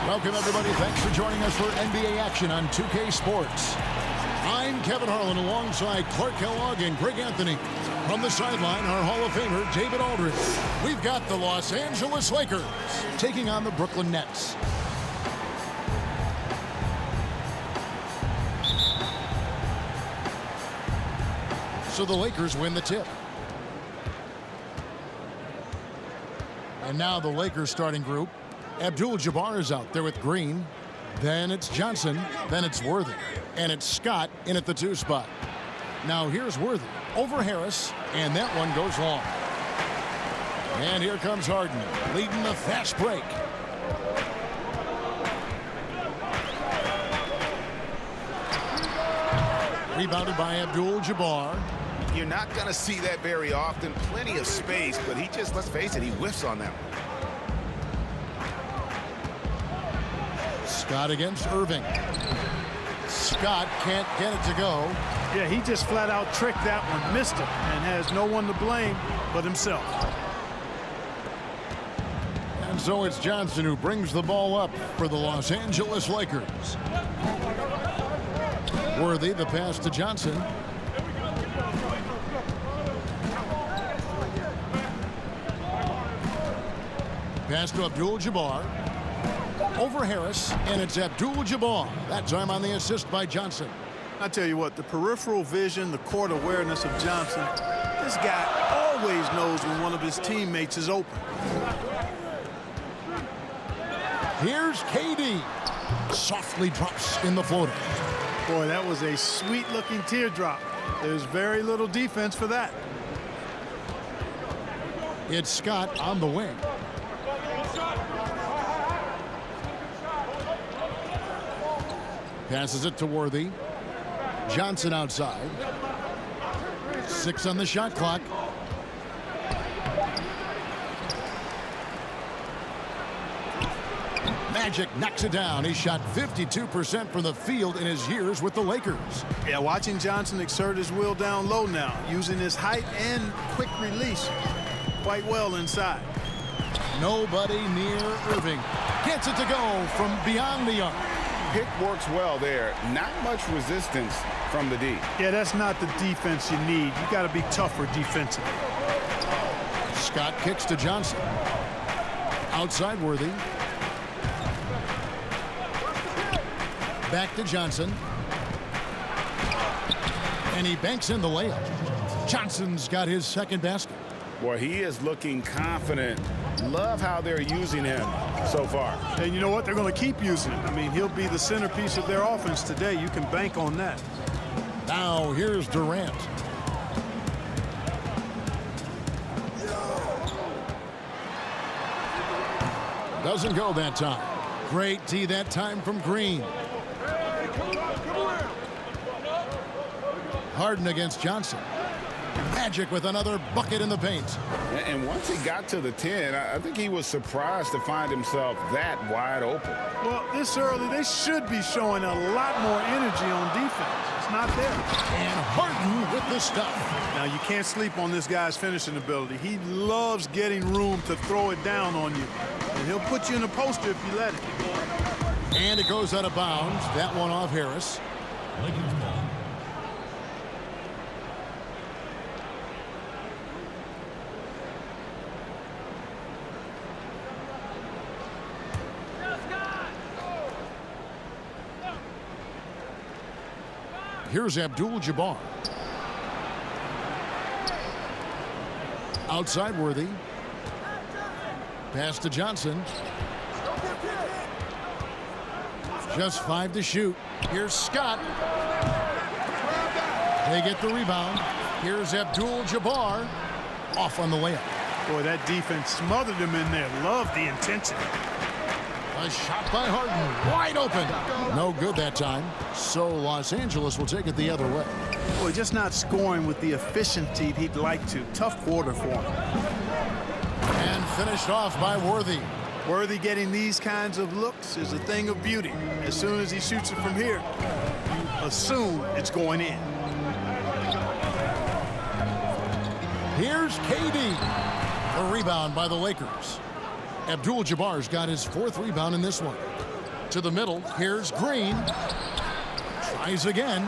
Welcome, everybody. Thanks for joining us for NBA action on 2K Sports. I'm Kevin Harlan alongside Clark Kellogg and Greg Anthony. From the sideline, our Hall of Famer, David Aldridge. We've got the Los Angeles Lakers taking on the Brooklyn Nets. So the Lakers win the tip. And now the Lakers starting group. Abdul-Jabbar is out there with Green. Then it's Johnson. Then it's Worthy. And it's Scott in at the 2 spot. Now here's Worthy over Harris. And that one goes long. And here comes Harden leading the fast break. Rebounded by Abdul-Jabbar. You're not going to see that very often. Plenty of space, but he just, let's face it, he whiffs on that one. Scott against Irving. Scott can't get it to go. Yeah, he just flat out tricked that one, missed it, and has no one to blame but himself. And so it's Johnson who brings the ball up for the Los Angeles Lakers. Worthy, the pass to Johnson. Pass to Abdul-Jabbar. Over Harris, and it's Abdul-Jabbar. That time on the assist by Johnson. I tell you what, the peripheral vision, the court awareness of Johnson, this guy always knows when one of his teammates is open. Here's KD. Softly drops in the floater. Boy, that was a sweet-looking teardrop. There's very little defense for that. It's Scott on the wing. Passes it to Worthy. Johnson outside. 6 on the shot clock. Magic knocks it down. He shot 52% from the field in his years with the Lakers. Yeah, watching Johnson exert his will down low now, using his height and quick release quite well inside. Nobody near Irving. Gets it to go from beyond the arc. Pick works well there. Not much resistance from the D. Yeah, that's not the defense you need. You got to be tougher defensively. Scott kicks to Johnson. Outside Worthy. Back to Johnson. And he banks in the layup. Johnson's got his second basket. Boy, he is looking confident. Love how they're using him so far. And you know what? They're going to keep using him. I mean, he'll be the centerpiece of their offense today. You can bank on that. Now here's Durant. Doesn't go that time. Great D that time from Green. Harden against Johnson. Magic with another bucket in the paint. And once he got to the 10, I think he was surprised to find himself that wide open. Well, this early, they should be showing a lot more energy on defense. It's not there. And Harden with the stuff. Now, you can't sleep on this guy's finishing ability. He loves getting room to throw it down on you. And he'll put you in a poster if you let it. And it goes out of bounds. That one off Harris. Here's Abdul-Jabbar. Outside Worthy. Pass to Johnson. Just 5 to shoot. Here's Scott. They get the rebound. Here's Abdul-Jabbar. Off on the layup. Boy, that defense smothered him in there. Love the intensity. A shot by Harden. Wide open. No good that time. So Los Angeles will take it the other way. Boy, just not scoring with the efficiency he'd like to. Tough quarter for him. And finished off by Worthy. Worthy getting these kinds of looks is a thing of beauty. As soon as he shoots it from here, you assume it's going in. Here's KD. A rebound by the Lakers. Abdul-Jabbar's got his 4th rebound in this one. To the middle. Here's Green. Tries again.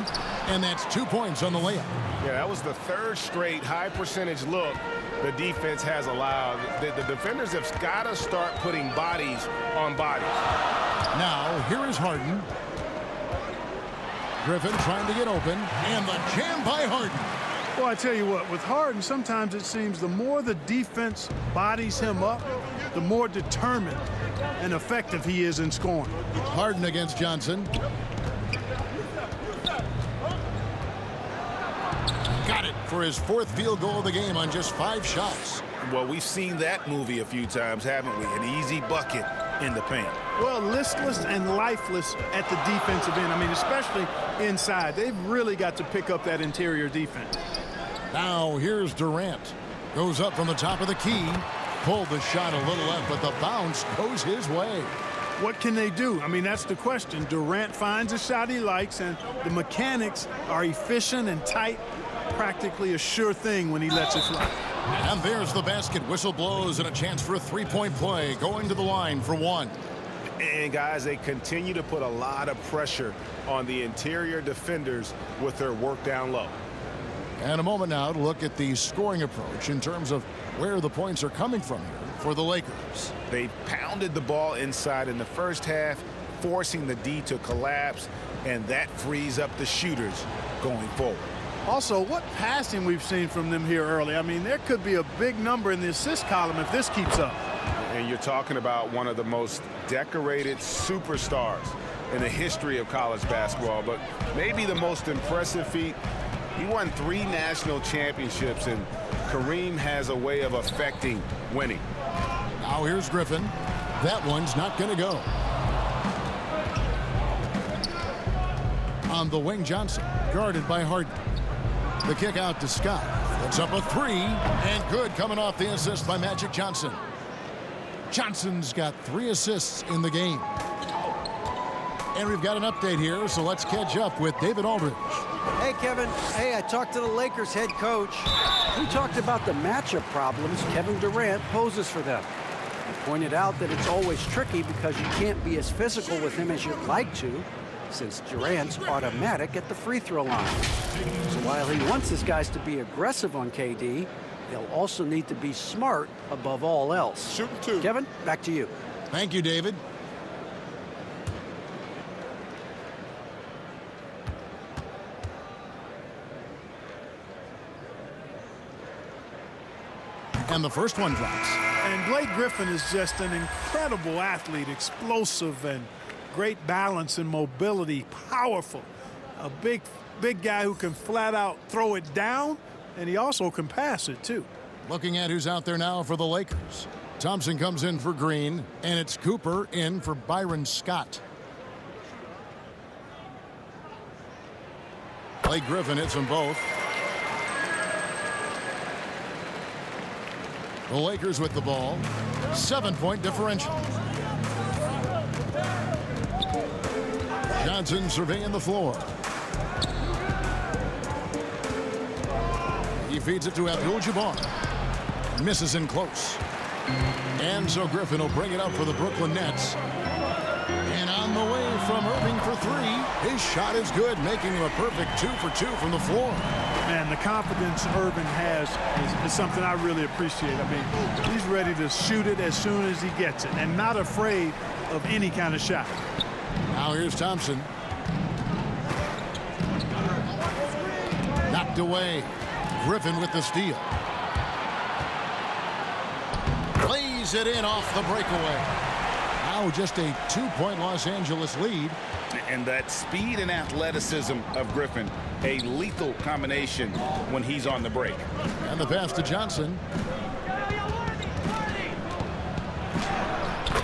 And that's 2 points on the layup. Yeah, that was the third straight high percentage look the defense has allowed. The defenders have got to start putting bodies on bodies. Now, here is Harden. Griffin trying to get open. And the jam by Harden. Well, I tell you what, with Harden, sometimes it seems the more the defense bodies him up, the more determined and effective he is in scoring. Harden against Johnson. Got it for his 4th field goal of the game on just 5 shots. Well, we've seen that movie a few times, haven't we? An easy bucket in the paint. Well, listless and lifeless at the defensive end. I mean, especially inside. They've really got to pick up that interior defense. Now here's Durant. Goes up from the top of the key. Pulled the shot a little left, but the bounce goes his way. What can they do? I mean, that's the question. Durant finds a shot he likes, and the mechanics are efficient and tight. Practically a sure thing when he lets it fly. And there's the basket. Whistle blows and a chance for a 3-point play. Going to the line for 1. And guys, they continue to put a lot of pressure on the interior defenders with their work down low. And a moment now to look at the scoring approach in terms of where the points are coming from here for the Lakers. They pounded the ball inside in the first half, forcing the D to collapse, and that frees up the shooters going forward. Also, what passing we've seen from them here early. I mean, there could be a big number in the assist column if this keeps up. And you're talking about one of the most decorated superstars in the history of college basketball, but maybe the most impressive feat. He won 3 national championships, and Kareem has a way of affecting winning. Now here's Griffin. That one's not going to go. On the wing, Johnson, guarded by Harden. The kick out to Scott. It's up a 3, and good coming off the assist by Magic Johnson. Johnson's got 3 assists in the game. And we've got an update here, so let's catch up with David Aldridge. Hey, Kevin. Hey, I talked to the Lakers head coach. We talked about the matchup problems Kevin Durant poses for them. He pointed out that it's always tricky because you can't be as physical with him as you'd like to, since Durant's automatic at the free throw line. So while he wants his guys to be aggressive on KD, they'll also need to be smart above all else. Shooting 2. Kevin, back to you. Thank you, David. And the first one drops. And Blake Griffin is just an incredible athlete, explosive and great balance and mobility, powerful. A big guy who can flat out throw it down, and he also can pass it too. Looking at who's out there now for the Lakers. Thompson comes in for Green, and it's Cooper in for Byron Scott. Blake Griffin hits them both. The Lakers with the ball. 7-point differential. Johnson surveying the floor. He feeds it to Abdul-Jabbar. Misses in close. And so Griffin will bring it up for the Brooklyn Nets. And on the way from Irving for 3. His shot is good, making him a perfect 2 for 2 from the floor. Man, the confidence Irving has is something I really appreciate. I mean, he's ready to shoot it as soon as he gets it and not afraid of any kind of shot. Now here's Thompson. Knocked away. Griffin with the steal. Plays it in off the breakaway. Now just a 2-point Los Angeles lead. And that speed and athleticism of Griffin, a lethal combination when he's on the break. And the pass to Johnson.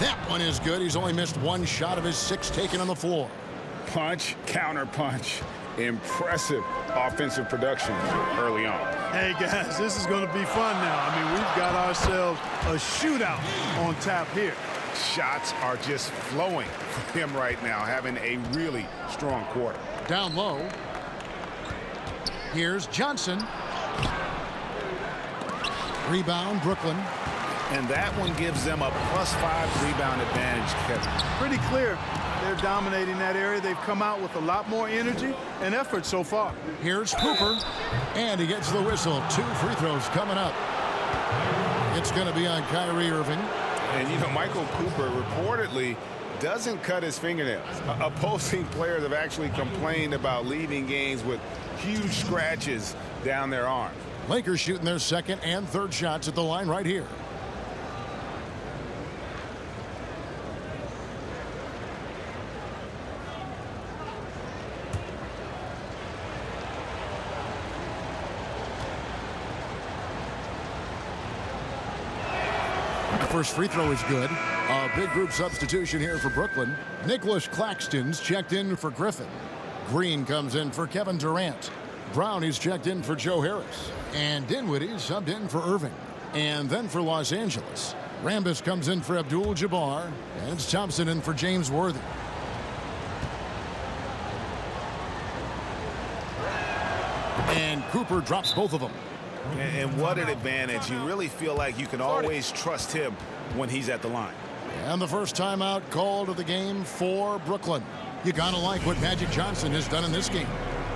That one is good. He's only missed 1 shot of his 6 taken on the floor. Punch, counter punch. Impressive offensive production early on. Hey, guys, this is going to be fun now. I mean, we've got ourselves a shootout on tap here. Shots are just flowing for him right now, having a really strong quarter. Down low. Here's Johnson. Rebound, Brooklyn. And that one gives them a +5 rebound advantage, Kevin. Pretty clear. They're dominating that area. They've come out with a lot more energy and effort so far. Here's Cooper, and he gets the whistle. 2 free throws coming up. It's going to be on Kyrie Irving. And, you know, Michael Cooper reportedly doesn't cut his fingernails. Opposing players have actually complained about leaving games with huge scratches down their arms. Lakers shooting their second and third shots at the line right here. First free throw is good. A big group substitution here for Brooklyn. Nicholas Claxton's checked in for Griffin. Green comes in for Kevin Durant. Brown is checked in for Joe Harris. And Dinwiddie subbed in for Irving. And then for Los Angeles, Rambis comes in for Abdul-Jabbar. And it's Thompson in for James Worthy. And Cooper drops both of them. And what an advantage. You really feel like you can always trust him when he's at the line. And the first timeout called of the game for Brooklyn. You gotta like what Magic Johnson has done in this game.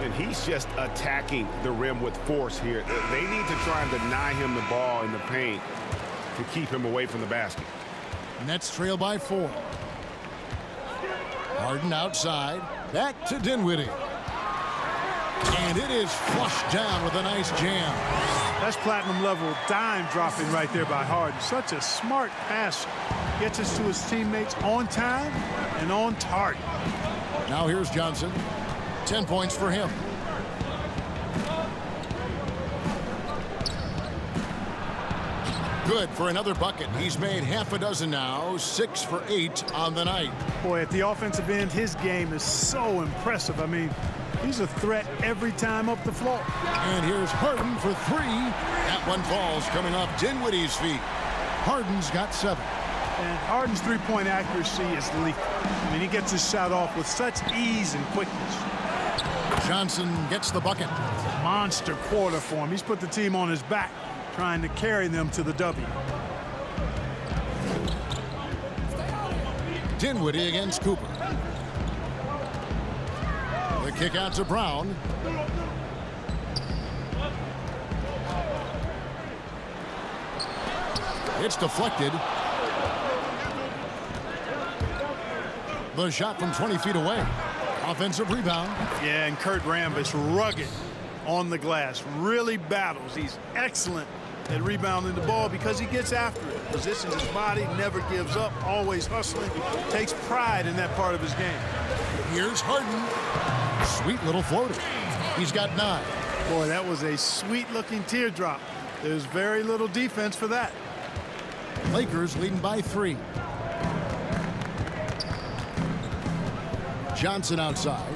And he's just attacking the rim with force here. They need to try and deny him the ball in the paint to keep him away from the basket. Nets trail by 4. Harden outside. Back to Dinwiddie. And it is flushed down with a nice jam. That's platinum level dime dropping right there by Harden. Such a smart passer. Gets us to his teammates on time and on target. Now here's Johnson. 10 points for him. Good for another bucket. He's made half a dozen now. 6 for 8 on the night. Boy, at the offensive end, his game is so impressive. I mean, he's a threat every time up the floor. And here's Harden for 3. That one falls coming off Dinwiddie's feet. Harden's got 7. And Harden's three-point accuracy is lethal. I mean, he gets his shot off with such ease and quickness. Johnson gets the bucket. Monster quarter for him. He's put the team on his back, trying to carry them to the W. Dinwiddie against Cooper. The kick out to Brown. It's deflected. The shot from 20 feet away. Offensive rebound. Yeah, and Kurt Rambis, rugged on the glass, really battles. He's excellent at rebounding the ball because he gets after it. Positions his body, never gives up, always hustling. Takes pride in that part of his game. Here's Harden. Sweet little floater. He's got 9. Boy, that was a sweet-looking teardrop. There's very little defense for that. Lakers leading by 3. Johnson outside.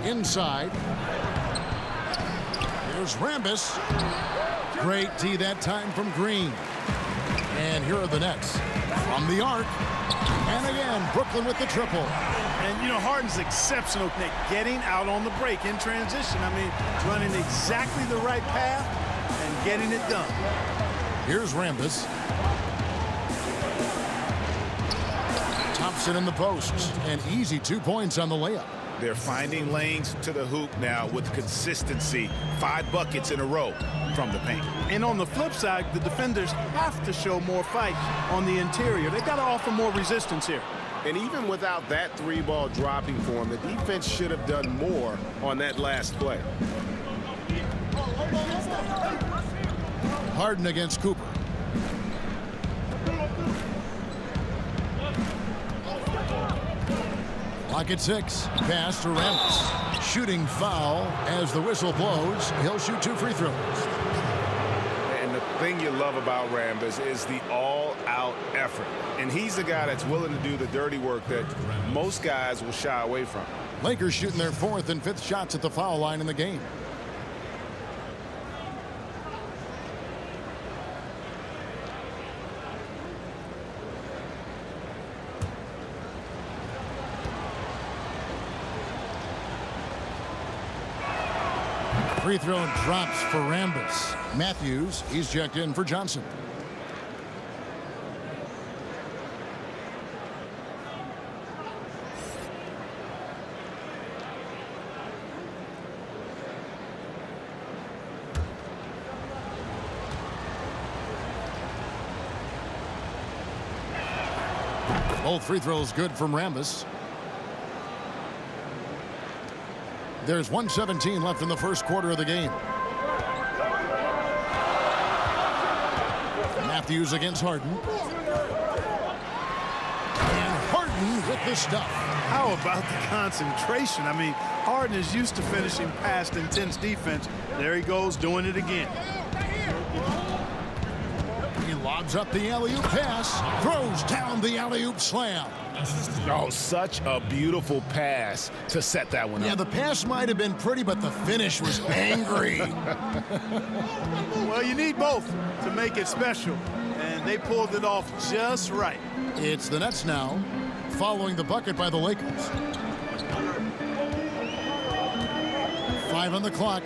Inside. Here's Rambis. Great D that time from Green. And here are the Nets. From the arc. And again, Brooklyn with the triple. And, you know, Harden's exceptional at getting out on the break in transition. I mean, running exactly the right path and getting it done. Here's Rambis. Thompson in the posts. An easy 2 points on the layup. They're finding lanes to the hoop now with consistency. 5 buckets in a row from the paint. And on the flip side, the defenders have to show more fight on the interior. They've got to offer more resistance here. And even without that 3-ball dropping for him, the defense should have done more on that last play. Harden against Cooper. Clock at 6. Pass to Rambis. Shooting foul as the whistle blows. He'll shoot 2 free throws. And the thing you love about Rambis is the all-out effort. And he's the guy that's willing to do the dirty work that most guys will shy away from. Lakers shooting their 4th and 5th shots at the foul line in the game. Free throw drops for Rambis. Matthews, he's checked in for Johnson. Both free throws good from Rambis. There's 1:17 left in the first quarter of the game. Matthews against Harden. And Harden with the stuff. How about the concentration? I mean, Harden is used to finishing past intense defense. There he goes, doing it again. He lobs up the alley-oop pass, throws down the alley-oop slam. Oh, such a beautiful pass to set that one up. Yeah, the pass might have been pretty, but the finish was angry. Well, you need both to make it special, and they pulled it off just right. It's the Nets now, following the bucket by the Lakers. 5 on the clock.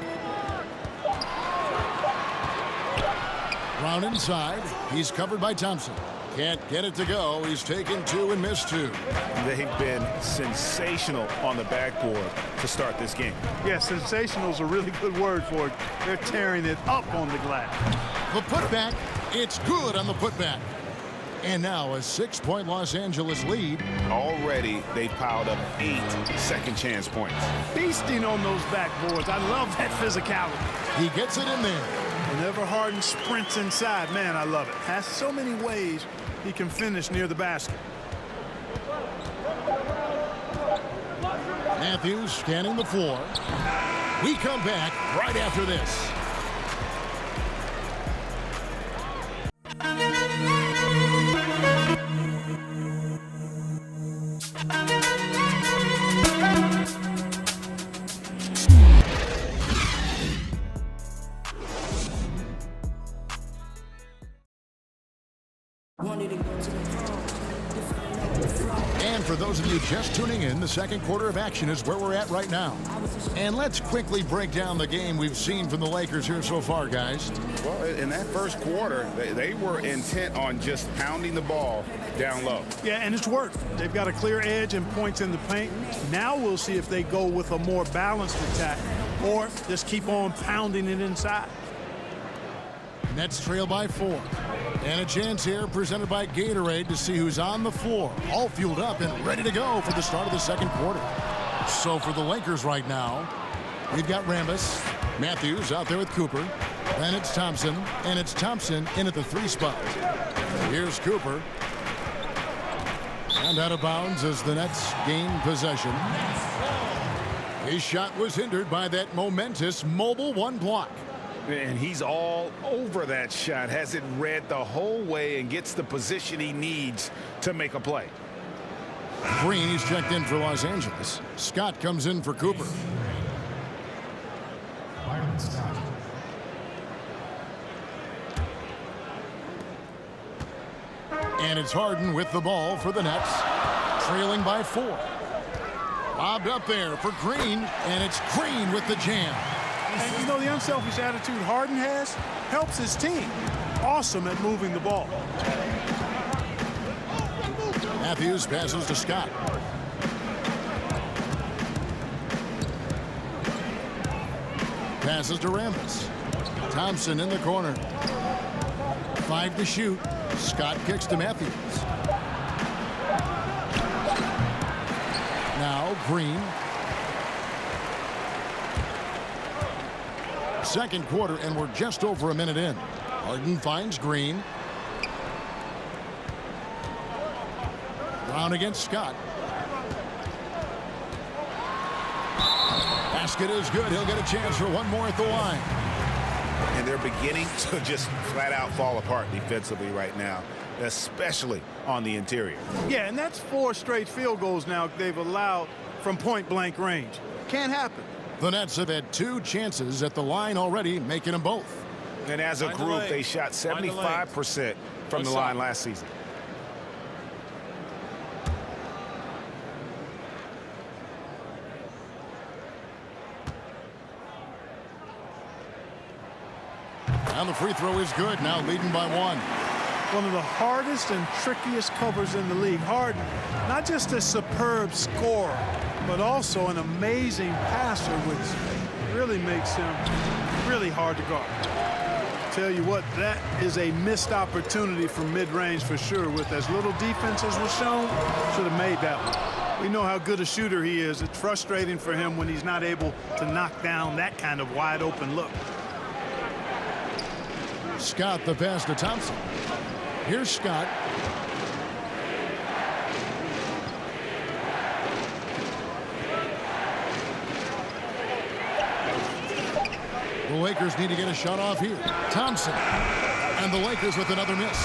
Brown inside. He's covered by Thompson. Can't get it to go. He's taken 2 and missed 2. They've been sensational on the backboard to start this game. Yeah, sensational is a really good word for it. They're tearing it up on the glass. The putback, it's good on the putback. And now a 6-point Los Angeles lead. Already, they've piled up 8 second chance points. Feasting on those backboards. I love that physicality. He gets it in there. Whenever Harden sprints inside, man, I love it. Has so many ways he can finish near the basket. Matthews scanning the floor. We come back right after this. And for those of you just tuning in, the second quarter of action is where we're at right now. And let's quickly break down the game we've seen from the Lakers here so far, guys. Well, in that first quarter, they were intent on just pounding the ball down low. Yeah, and it's worked. They've got a clear edge and points in the paint. Now we'll see if they go with a more balanced attack or just keep on pounding it inside. Nets trail by 4. And a chance here presented by Gatorade to see who's on the floor. All fueled up and ready to go for the start of the second quarter. So for the Lakers right now, we've got Rambis, Matthews out there with Cooper. Then it's Thompson, and it's Thompson in at the 3 spot. Here's Cooper. And out of bounds as the Nets gain possession. His shot was hindered by that momentous mobile 1 block. And he's all over that shot, has it read the whole way and gets the position he needs to make a play. Green, he's checked in for Los Angeles. Scott comes in for Cooper. And it's Harden with the ball for the Nets, trailing by 4. Lobbed up there for Green, and it's Green with the jam. And you know, the unselfish attitude Harden has helps his team. Awesome at moving the ball. Matthews passes to Scott. Passes to Rambis. Thompson in the corner. 5 to shoot. Scott kicks to Matthews. Now Green. Second quarter, and we're just over a minute in. Harden finds Green. Brown against Scott. Basket is good. He'll get a chance for one more at the line. And they're beginning to just flat out fall apart defensively right now, especially on the interior. Yeah, and that's 4 straight field goals now they've allowed from point-blank range. Can't happen. The Nets have had 2 chances at the line already, making them both. And as a group, they shot 75% from the line last season. And the free throw is good, now leading by 1. One of the hardest and trickiest covers in the league. Harden, not just a superb scorer, but also an amazing passer, which really makes him really hard to guard. Tell you what, that is a missed opportunity from mid-range for sure. With as little defense as was shown, should have made that one. We know how good a shooter he is. It's frustrating for him when he's not able to knock down that kind of wide open look. Scott the pass to Thompson. Here's Scott. The Lakers need to get a shot off here. Thompson. And the Lakers with another miss.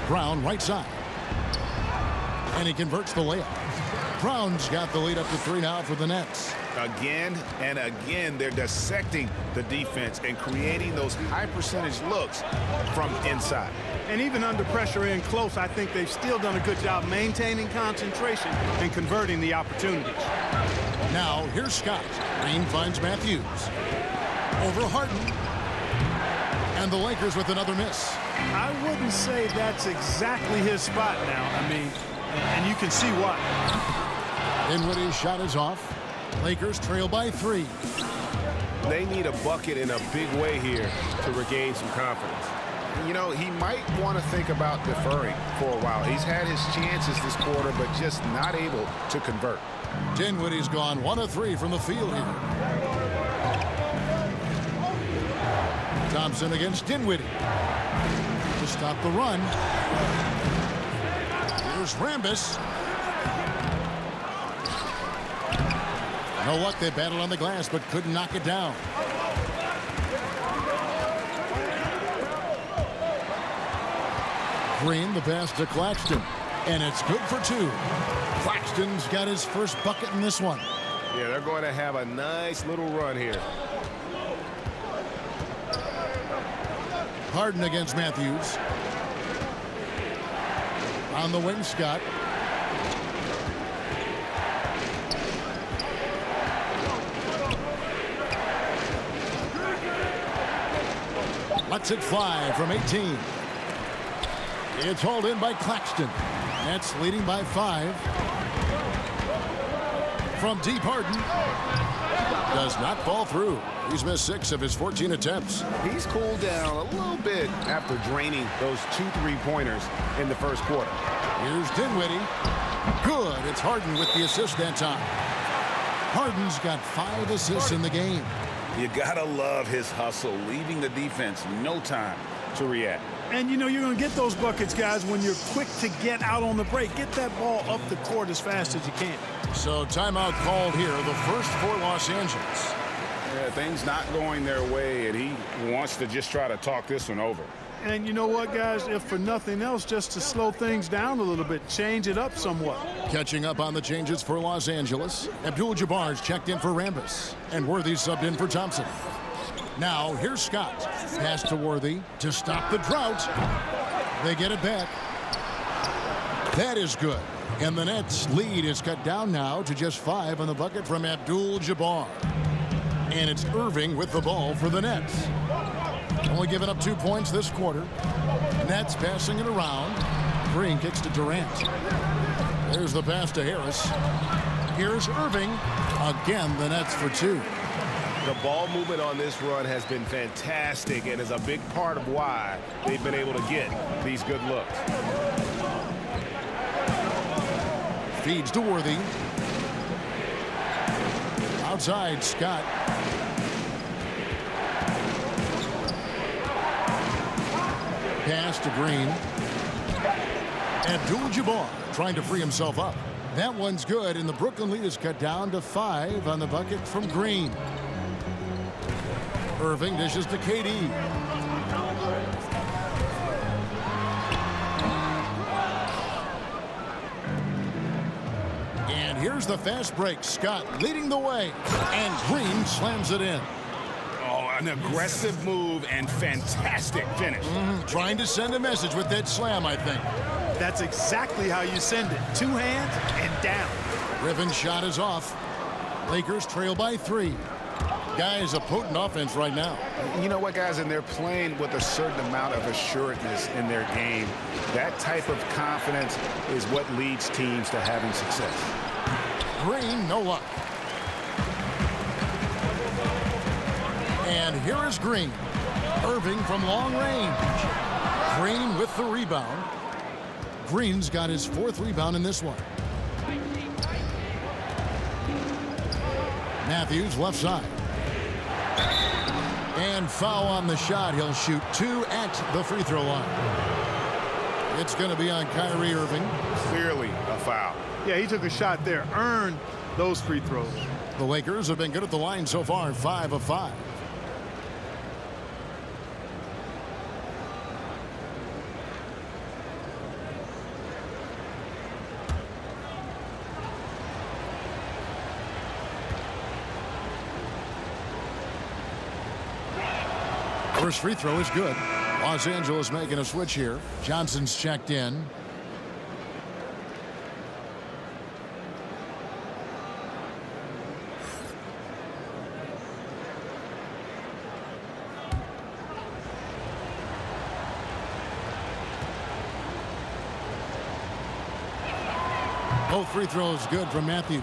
Brown right side. And he converts the layup. Brown's got the lead up to 3 now for the Nets. Again and again, they're dissecting the defense and creating those high percentage looks from inside. And even under pressure in close, I think they've still done a good job maintaining concentration and converting the opportunities. Now, here's Scott. Green finds Matthews. Over Harden. And the Lakers with another miss. I wouldn't say that's exactly his spot now. I mean, and you can see why. Dinwiddie's shot is off. Lakers trail by 3. They need a bucket in a big way here to regain some confidence. You know, he might want to think about deferring for a while. He's had his chances this quarter, but just not able to convert. Dinwiddie's gone 1 of 3 from the field here. Thompson against Dinwiddie. To stop the run. Here's Rambis. No luck. They battled on the glass, but couldn't knock it down. Green, the pass to Claxton. And it's good for 2. Claxton's got his first bucket in this one. Yeah, they're going to have a nice little run here. Harden against Matthews. On the wing, Scott. Lets it fly from 18. It's hauled in by Claxton. Nets leading by 5. From deep, Harden does not fall through. He's missed 6 of his 14 attempts. He's cooled down a little bit after draining those 2 3-pointers in the first quarter. Here's Dinwiddie. Good. It's Harden with the assist that time. Harden's got 5 assists in the game. You gotta love his hustle, leaving the defense no time to react. And you know you're going to get those buckets, guys, when you're quick to get out on the break. Get that ball up the court as fast as you can. So timeout called here, the first for Los Angeles. Yeah, things not going their way, and he wants to just try to talk this one over. And you know what, guys, if for nothing else, just to slow things down a little bit, change it up somewhat. Catching up on the changes for Los Angeles, Abdul-Jabbar's checked in for Rambis, and Worthy subbed in for Thompson. Now, here's Scott. Pass to Worthy to stop the drought. They get it back. That is good. And the Nets' lead is cut down now to just 5 on the bucket from Abdul-Jabbar. And it's Irving with the ball for the Nets. Only giving up 2 points this quarter. Nets passing it around. Green kicks to Durant. There's the pass to Harris. Here's Irving. Again, the Nets for 2. The ball movement on this run has been fantastic and is a big part of why they've been able to get these good looks. Feeds to Worthy. Outside, Scott. Pass to Green. Abdul-Jabbar trying to free himself up. That one's good, and the Brooklyn lead is cut down to 5 on the bucket from Green. Irving dishes to KD. And here's the fast break. Scott leading the way, and Green slams it in. Oh, an aggressive move and fantastic finish. Trying to send a message with that slam, I think. That's exactly how you send it. 2 hands and down. Griffin's shot is off. Lakers trail by 3. Guys, a potent offense right now. You know what, guys, and they're playing with a certain amount of assuredness in their game. That type of confidence is what leads teams to having success. Green, no luck. And here is Green. Irving from long range. Green with the rebound. Green's got his 4th rebound in this one. Matthews left side. And foul on the shot. He'll shoot 2 at the free throw line. It's going to be on Kyrie Irving. Clearly a foul. Yeah, he took a shot there. Earned those free throws. The Lakers have been good at the line so far, 5 of 5. First free throw is good. Los Angeles making a switch here. Johnson's checked in. Both free throws good from Matthews.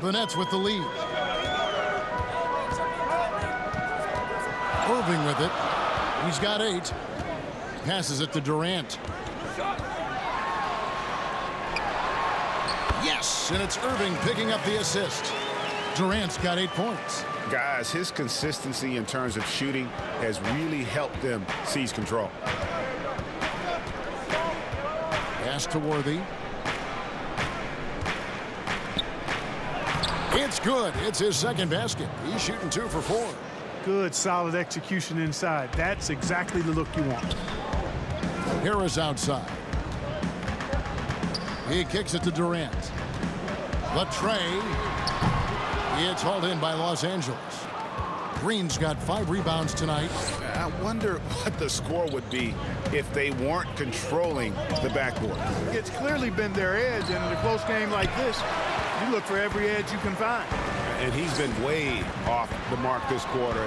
The Nets with the lead. Irving with it. He's got 8. Passes it to Durant. Yes, and it's Irving picking up the assist. Durant's got 8 points. Guys, his consistency in terms of shooting has really helped them seize control. Pass to Worthy. It's good. It's his 2nd basket. He's shooting 2 for 4. Good, solid execution inside. That's exactly the look you want. Harris outside. He kicks it to Durant. The tray. It's hauled in by Los Angeles. Green's got 5 rebounds tonight. I wonder what the score would be if they weren't controlling the backboard. It's clearly been their edge, and in a close game like this, you look for every edge you can find. And he's been way off the mark this quarter.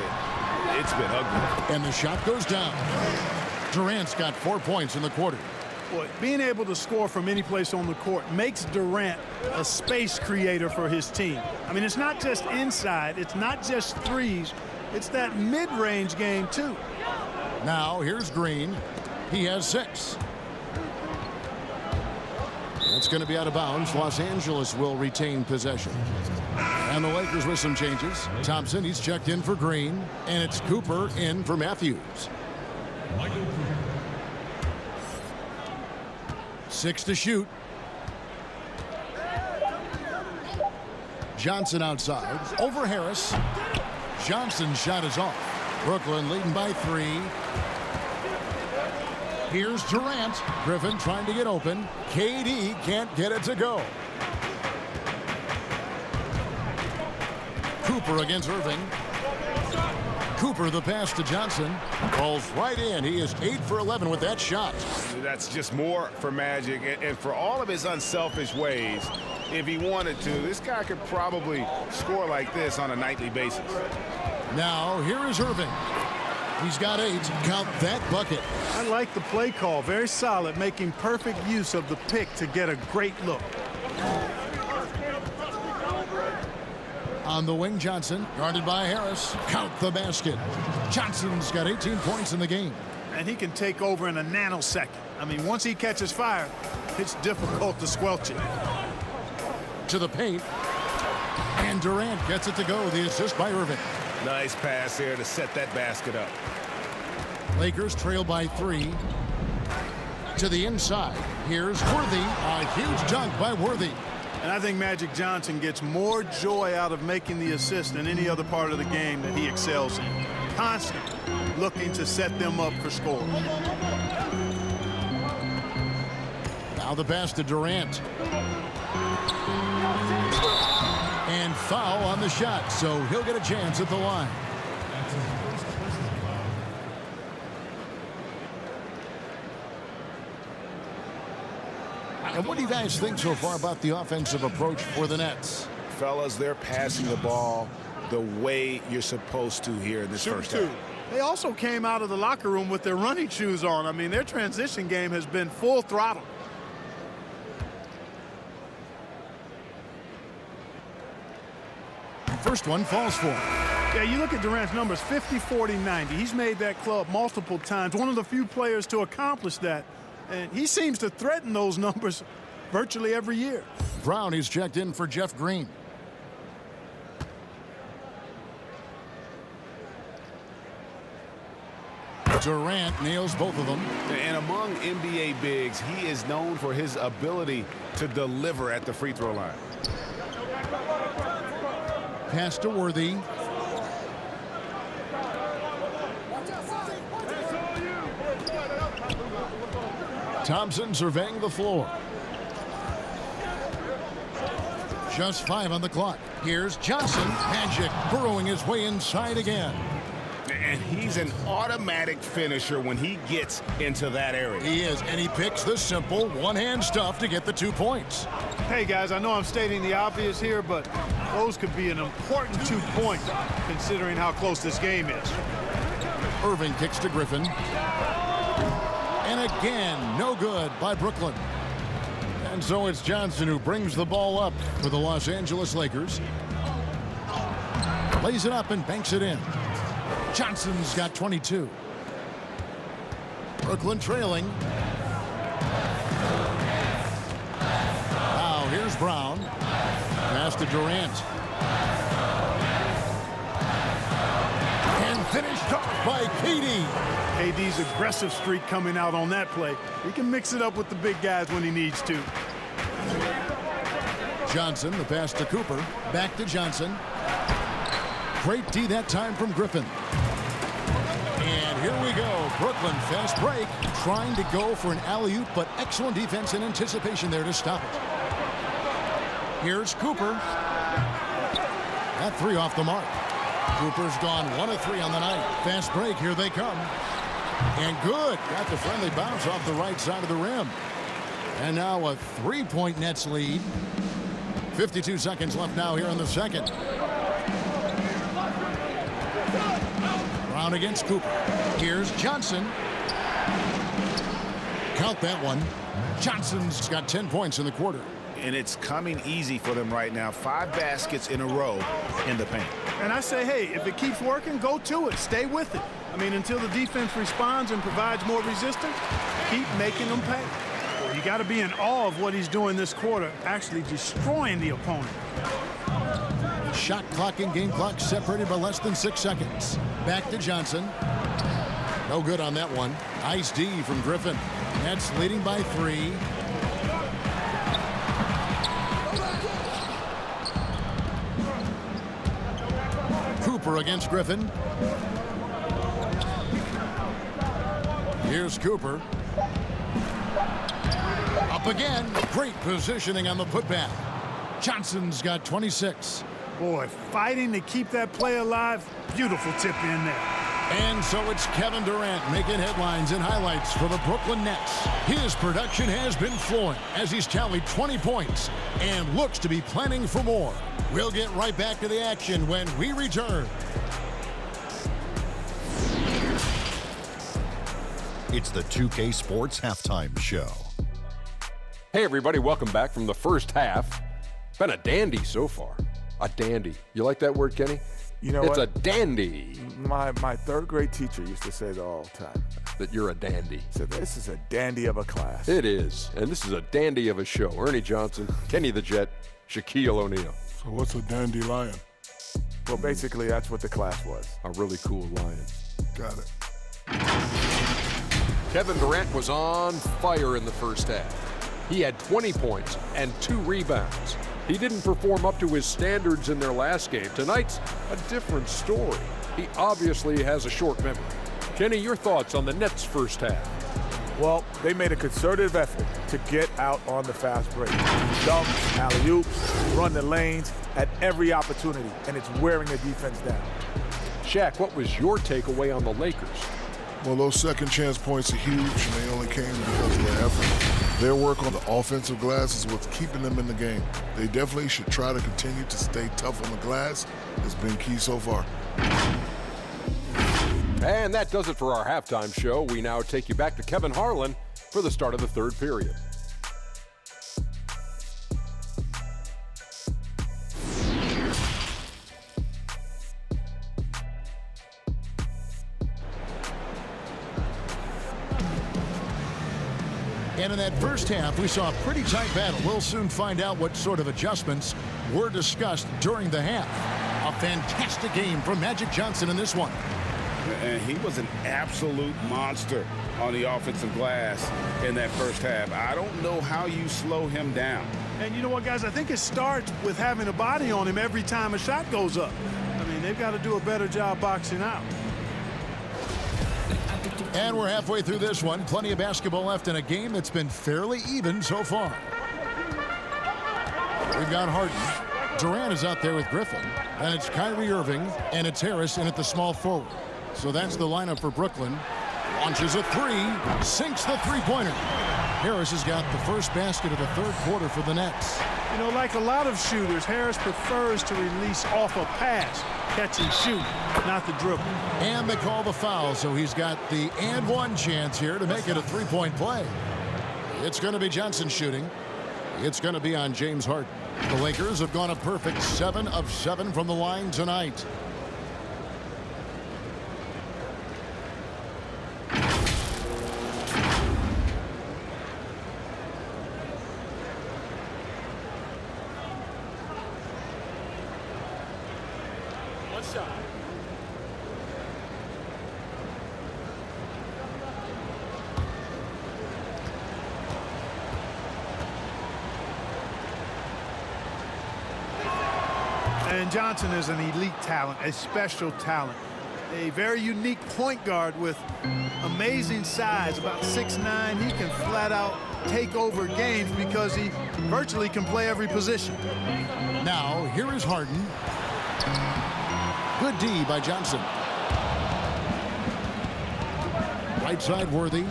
It's been ugly. And the shot goes down. Durant's got 4 points in the quarter. Boy, being able to score from any place on the court makes Durant a space creator for his team. I mean, it's not just inside. It's not just threes. It's that mid-range game, too. Now, here's Green. He has 6. It's going to be out of bounds. Los Angeles will retain possession. And the Lakers with some changes. Thompson, he's checked in for Green. And it's Cooper in for Matthews. 6 to shoot. Johnson outside. Over Harris. Johnson's shot is off. Brooklyn leading by 3. Here's Durant. Griffin trying to get open. KD can't get it to go. Cooper against Irving. Cooper the pass to Johnson. Falls right in. He is 8 for 11 with that shot. That's just more for Magic. And for all of his unselfish ways, if he wanted to, this guy could probably score like this on a nightly basis. Now, here is Irving. He's got 8. Count that bucket. I like the play call. Very solid, making perfect use of the pick to get a great look. On the wing, Johnson, guarded by Harris. Count the basket. Johnson's got 18 points in the game. And he can take over in a nanosecond. I mean, once he catches fire, it's difficult to squelch it. To the paint. And Durant gets it to go. The assist by Irving. Nice pass there to set that basket up. Lakers trail by 3. To the inside. Here's Worthy. A huge dunk by Worthy. And I think Magic Johnson gets more joy out of making the assist than any other part of the game that he excels in. Constantly looking to set them up for scores. Now the pass to Durant. And foul on the shot, so he'll get a chance at the line. And what do you guys think so far about the offensive approach for the Nets? Fellas, they're passing the ball the way you're supposed to here in this first half. They also came out of the locker room with their running shoes on. I mean, their transition game has been full throttle. first one falls for him. Yeah, you look at Durant's numbers, 50, 40, 90. He's made that club multiple times. One of the few players to accomplish that. And he seems to threaten those numbers virtually every year. Brown is checked in for Jeff Green. Durant nails both of them. And among NBA bigs, he is known for his ability to deliver at the free throw line. Pass to Worthy. Thompson surveying the floor. Just 5 on the clock. Here's Johnson. Magic burrowing his way inside again. And he's an automatic finisher when he gets into that area. He is, and he picks the simple one-hand stuff to get the 2 points. Hey, guys, I know I'm stating the obvious here, but those could be an important 2 points considering how close this game is. Irving kicks to Griffin. And again, no good by Brooklyn. And so it's Johnson who brings the ball up for the Los Angeles Lakers. Lays it up and banks it in. Johnson's got 22. Brooklyn trailing. Now here's Brown. Pass to Durant. And finished off by KD. KD's aggressive streak coming out on that play. He can mix it up with the big guys when he needs to. Johnson, the pass to Cooper. Back to Johnson. Great D that time from Griffin. And here we go. Brooklyn fast break. Trying to go for an alley-oop, but excellent defense and anticipation there to stop it. Here's Cooper. That 3 off the mark. Cooper's gone 1 of 3 on the night. Fast break. Here they come. And good. Got the friendly bounce off the right side of the rim. And now a 3-point Nets lead. 52 seconds left now here in the second. Brown against Cooper. Here's Johnson. Count that one. Johnson's got 10 points in the quarter. And it's coming easy for them right now. 5 baskets in a row in the paint. And I say, hey, if it keeps working, go to it. Stay with it. I mean, until the defense responds and provides more resistance, keep making them pay. You got to be in awe of what he's doing this quarter, actually destroying the opponent. Shot clock and game clock separated by less than 6 seconds. Back to Johnson. No good on that one. Nice D from Griffin. Nets leading by 3. Cooper against Griffin. Here's Cooper. Up again. Great positioning on the putback. Johnson's got 26. Boy, fighting to keep that play alive. Beautiful tip in there. And so it's Kevin Durant making headlines and highlights for the Brooklyn Nets. His production has been flowing as he's tallied 20 points and looks to be planning for more. We'll get right back to the action when we return. It's the 2K Sports Halftime Show. Hey, everybody, welcome back from the first half. Been a dandy so far. A dandy. You like that word, Kenny? You know it's what? a dandy. My third grade teacher used to say that all the time. That you're a dandy. So this is a dandy of a class. It is. And this is a dandy of a show. Ernie Johnson, Kenny the Jet, Shaquille O'Neal. So what's a dandelion? Well, basically, that's what the class was. A really cool lion. Got it. Kevin Durant was on fire in the first half. He had 20 points and 2 rebounds. He didn't perform up to his standards in their last game. Tonight's a different story. He obviously has a short memory. Kenny, your thoughts on the Nets' first half? Well, they made a concerted effort to get out on the fast break. Dunks, alley-oops, run the lanes at every opportunity, and it's wearing the defense down. Shaq, what was your takeaway on the Lakers? Well, those second chance points are huge, and they only came because of their effort. Their work on the offensive glass is what's keeping them in the game. They definitely should try to continue to stay tough on the glass. It's been key so far. And that does it for our halftime show. We now take you back to Kevin Harlan for the start of the third period. And in that first half, we saw a pretty tight battle. We'll soon find out what sort of adjustments were discussed during the half. A fantastic game from Magic Johnson in this one. And he was an absolute monster on the offensive glass in that first half. I don't know how you slow him down. And you know what, guys? I think it starts with having a body on him every time a shot goes up. I mean, they've got to do a better job boxing out. And we're halfway through this one. Plenty of basketball left in a game that's been fairly even so far. We've got Harden. Durant is out there with Griffin. And it's Kyrie Irving, and it's Harris in at the small forward. So that's the lineup for Brooklyn. Launches a three, sinks the three-pointer. Harris has got the first basket of the third quarter for the Nets. You know, like a lot of shooters, Harris prefers to release off a pass, catch and shoot, not the dribble. And they call the foul, so he's got the and one chance here to make it a three-point play. It's going to be Johnson shooting. It's going to be on James Harden. The Lakers have gone a perfect 7 of 7 from the line tonight. And Johnson is an elite talent, a special talent. A very unique point guard with amazing size, about 6'9". He can flat out take over games because he virtually can play every position. Now, here is Harden. Good D by Johnson. Right side Worthy.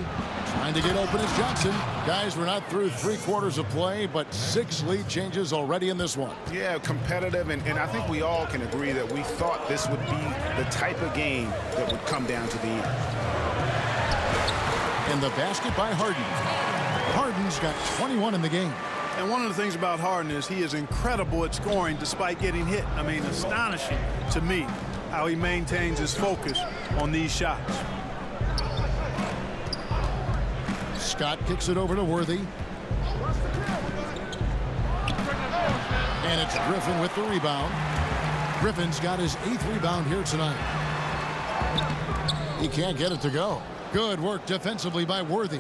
Trying to get open is Johnson. Guys, we're not through 3/4 of play, but 6 lead changes already in this one. Yeah, competitive, and I think we all can agree that we thought this would be the type of game that would come down to the end. And the basket by Harden. Harden's got 21 in the game. And one of the things about Harden is he is incredible at scoring despite getting hit. I mean, astonishing to me how he maintains his focus on these shots. Scott kicks it over to Worthy. And it's Griffin with the rebound. Griffin's got his 8th rebound here tonight. He can't get it to go. Good work defensively by Worthy.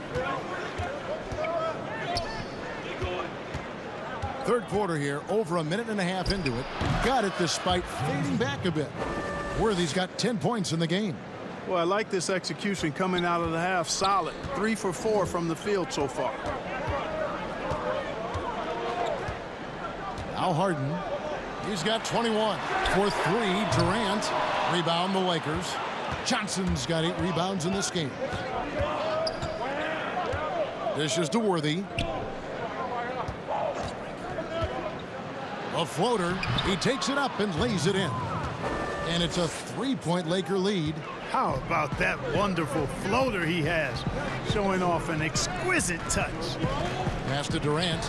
Third quarter here, over a minute and a half into it. Got it despite fading back a bit. Worthy's got 10 points in the game. Well, I like this execution coming out of the half. Solid. 3 for 4 from the field so far. Now Harden. He's got 21. For 3, Durant. Rebound the Lakers. Johnson's got 8 rebounds in this game. Dishes to Worthy. A floater. He takes it up and lays it in. And it's a 3-point Laker lead. How about that wonderful floater he has, showing off an exquisite touch. Pass to Durant.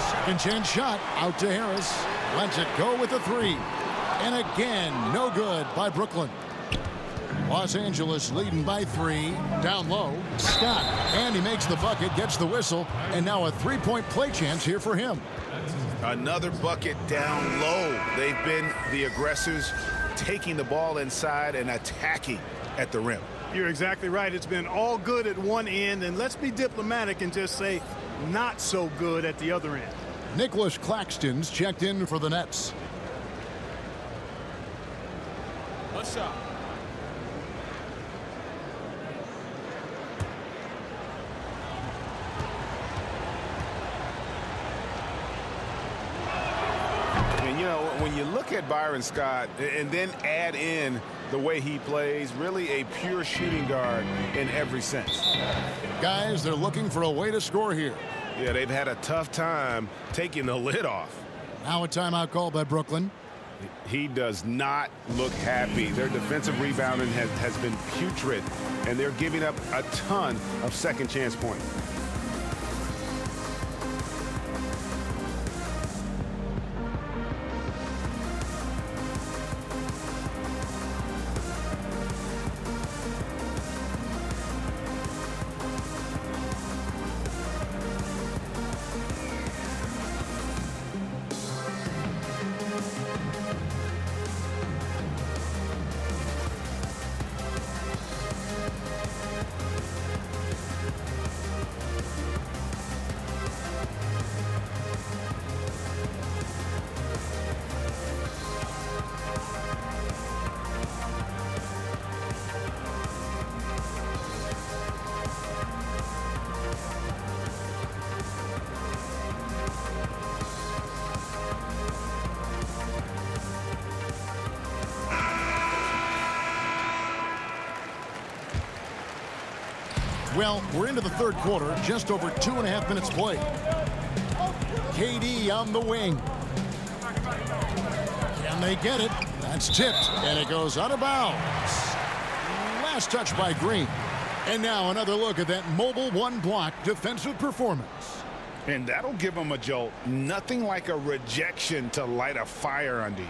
Second chance shot out to Harris. Lets it go with a 3. And again, no good by Brooklyn. Los Angeles leading by 3. Down low, Scott. And he makes the bucket, gets the whistle, and now a 3-point play chance here for him. Another bucket down low. They've been the aggressors, taking the ball inside and attacking at the rim. You're exactly right. It's been all good at one end, and let's be diplomatic and just say not so good at the other end. Nicholas Claxton's checked in for the Nets. What's up? You know, when you look at Byron Scott and then add in the way he plays, really a pure shooting guard in every sense. Guys, they're looking for a way to score here. Yeah, they've had a tough time taking the lid off. Now a timeout call by Brooklyn. He does not look happy. Their defensive rebounding has been putrid, and they're giving up a ton of second chance points. Well, we're into the third quarter, just over 2.5 minutes played. KD on the wing. Can they get it? That's tipped, and it goes out of bounds. Last touch by Green. And now another look at that mobile one-block defensive performance. And that'll give them a jolt. Nothing like a rejection to light a fire under you.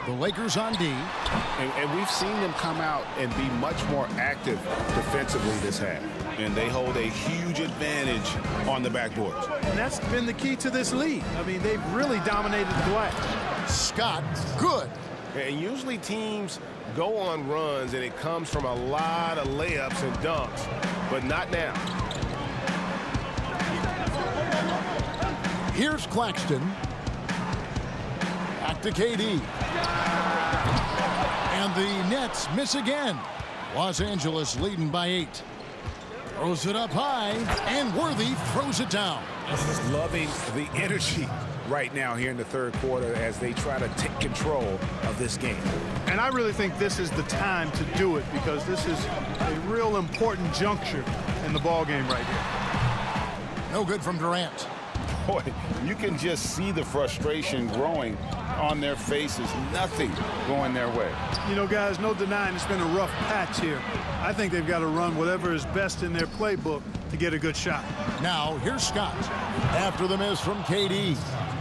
The Lakers on D. And we've seen them come out and be much more active defensively this half. And they hold a huge advantage on the backboards. And that's been the key to this lead. I mean, they've really dominated the glass. Scott, good. And usually teams go on runs and it comes from a lot of layups and dunks, but not now. Here's Claxton. Back to KD. And the Nets miss again. Los Angeles leading by 8. Throws it up high, and Worthy throws it down. Loving the energy right now here in the third quarter as they try to take control of this game. And I really think this is the time to do it because this is a real important juncture in the ball game right here. No good from Durant. Boy, you can just see the frustration growing on their faces. Nothing going their way. You know, guys, no denying it's been a rough patch here. I think they've got to run whatever is best in their playbook to get a good shot. Now, here's Scott after the miss from KD.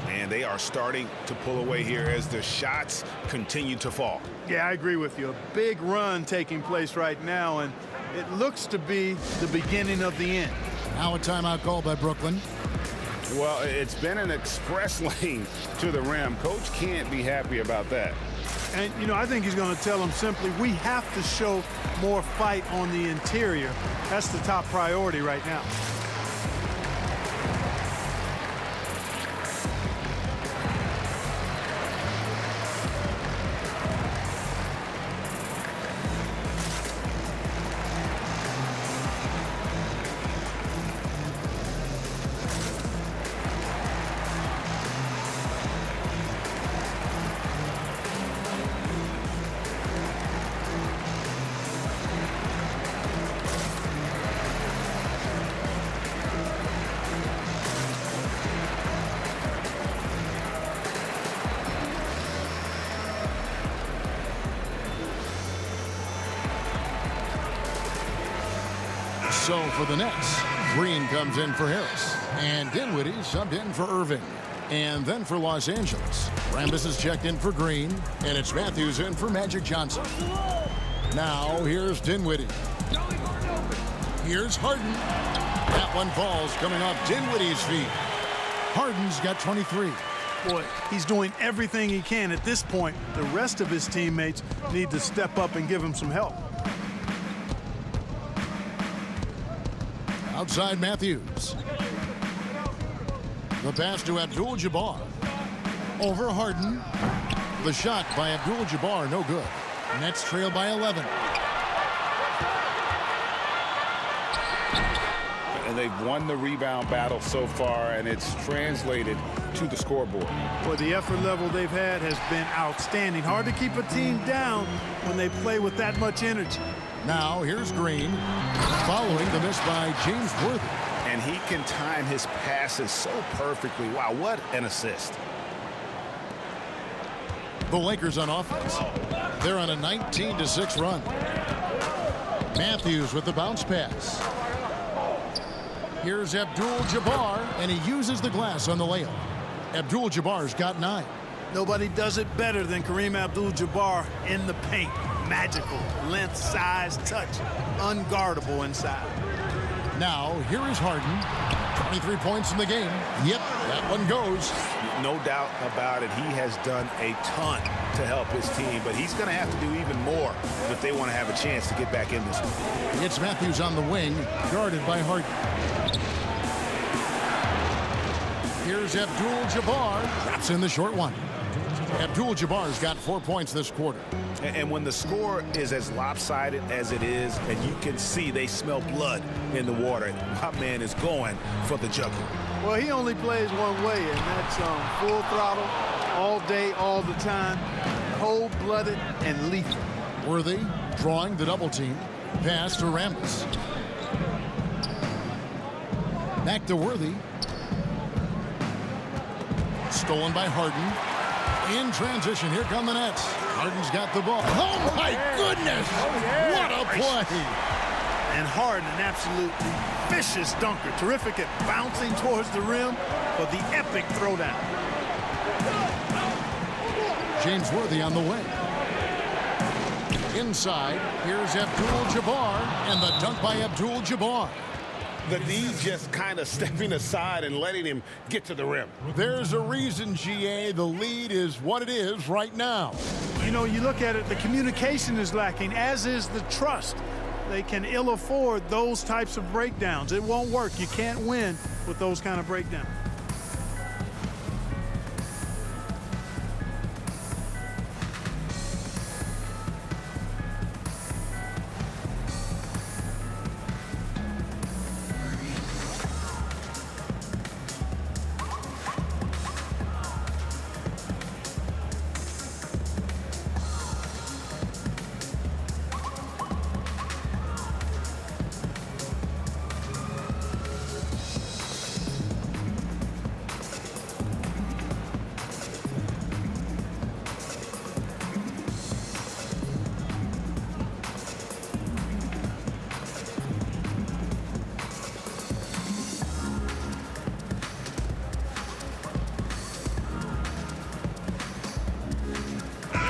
And they are starting to pull away here as the shots continue to fall. Yeah, I agree with you. A big run taking place right now, and it looks to be the beginning of the end. Now a timeout call by Brooklyn. Well, it's been an express lane to the rim. Coach can't be happy about that. And, you know, I think he's going to tell them simply, we have to show more fight on the interior. That's the top priority right now. So for the Nets, Green comes in for Harris. And Dinwiddie subbed in for Irving. And then for Los Angeles, Rambis is checked in for Green. And it's Matthews in for Magic Johnson. Now here's Dinwiddie. Here's Harden. That one falls coming off Dinwiddie's feet. Harden's got 23. Boy, he's doing everything he can at this point. The rest of his teammates need to step up and give him some help. Outside Matthews. The pass to Abdul-Jabbar. Over Harden. The shot by Abdul-Jabbar, no good. Nets trail by 11. And they've won the rebound battle so far, and it's translated to the scoreboard. Boy, the effort level they've had has been outstanding. Hard to keep a team down when they play with that much energy. Now here's Green, following the miss by James Worthy. And he can time his passes so perfectly. Wow, what an assist. The Lakers on offense. They're on a 19-6 run. Matthews with the bounce pass. Here's Abdul-Jabbar, and he uses the glass on the layup. Abdul-Jabbar's got 9. Nobody does it better than Kareem Abdul-Jabbar in the paint. Magical, length, size, touch, unguardable inside. Now, here is Harden. 23 points in the game. Yep, that one goes. No doubt about it. He has done a ton to help his team, but he's going to have to do even more if they want to have a chance to get back in this one. It's Matthews on the wing, guarded by Harden. Here's Abdul-Jabbar. Drops in the short one. Abdul-Jabbar's got 4 points this quarter. And when the score is as lopsided as it is, and you can see they smell blood in the water, my man is going for the jugular. Well, he only plays one way, and that's full throttle, all day, all the time, cold-blooded and lethal. Worthy drawing the double team. Pass to Rambis. Back to Worthy. Stolen by Harden. In transition, here come the Nets. Harden's got the ball. Oh, my goodness! What a play! And Harden, an absolutely vicious dunker. Terrific at bouncing towards the rim for the epic throwdown. James Worthy on the wing. Inside, here's Abdul-Jabbar, and the dunk by Abdul-Jabbar. The D just kind of stepping aside and letting him get to the rim. There's a reason, GA, the lead is what it is right now. You know, you look at it, the communication is lacking, as is the trust. They can ill afford those types of breakdowns. It won't work. You can't win with those kind of breakdowns.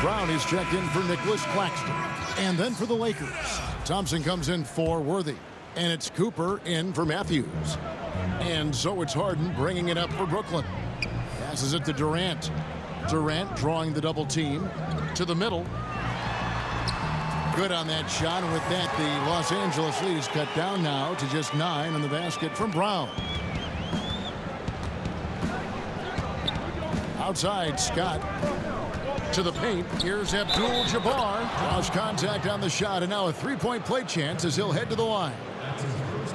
Brown is checked in for Nicholas Claxton. And then for the Lakers, Thompson comes in for Worthy. And it's Cooper in for Matthews. And so it's Harden bringing it up for Brooklyn. Passes it to Durant. Durant drawing the double team to the middle. Good on that shot. And with that, the Los Angeles lead is cut down now to just 9 on the basket from Brown. Outside, Scott. To the paint, here's Abdul-Jabbar. Draws contact on the shot, and now a three-point play chance as he'll head to the line.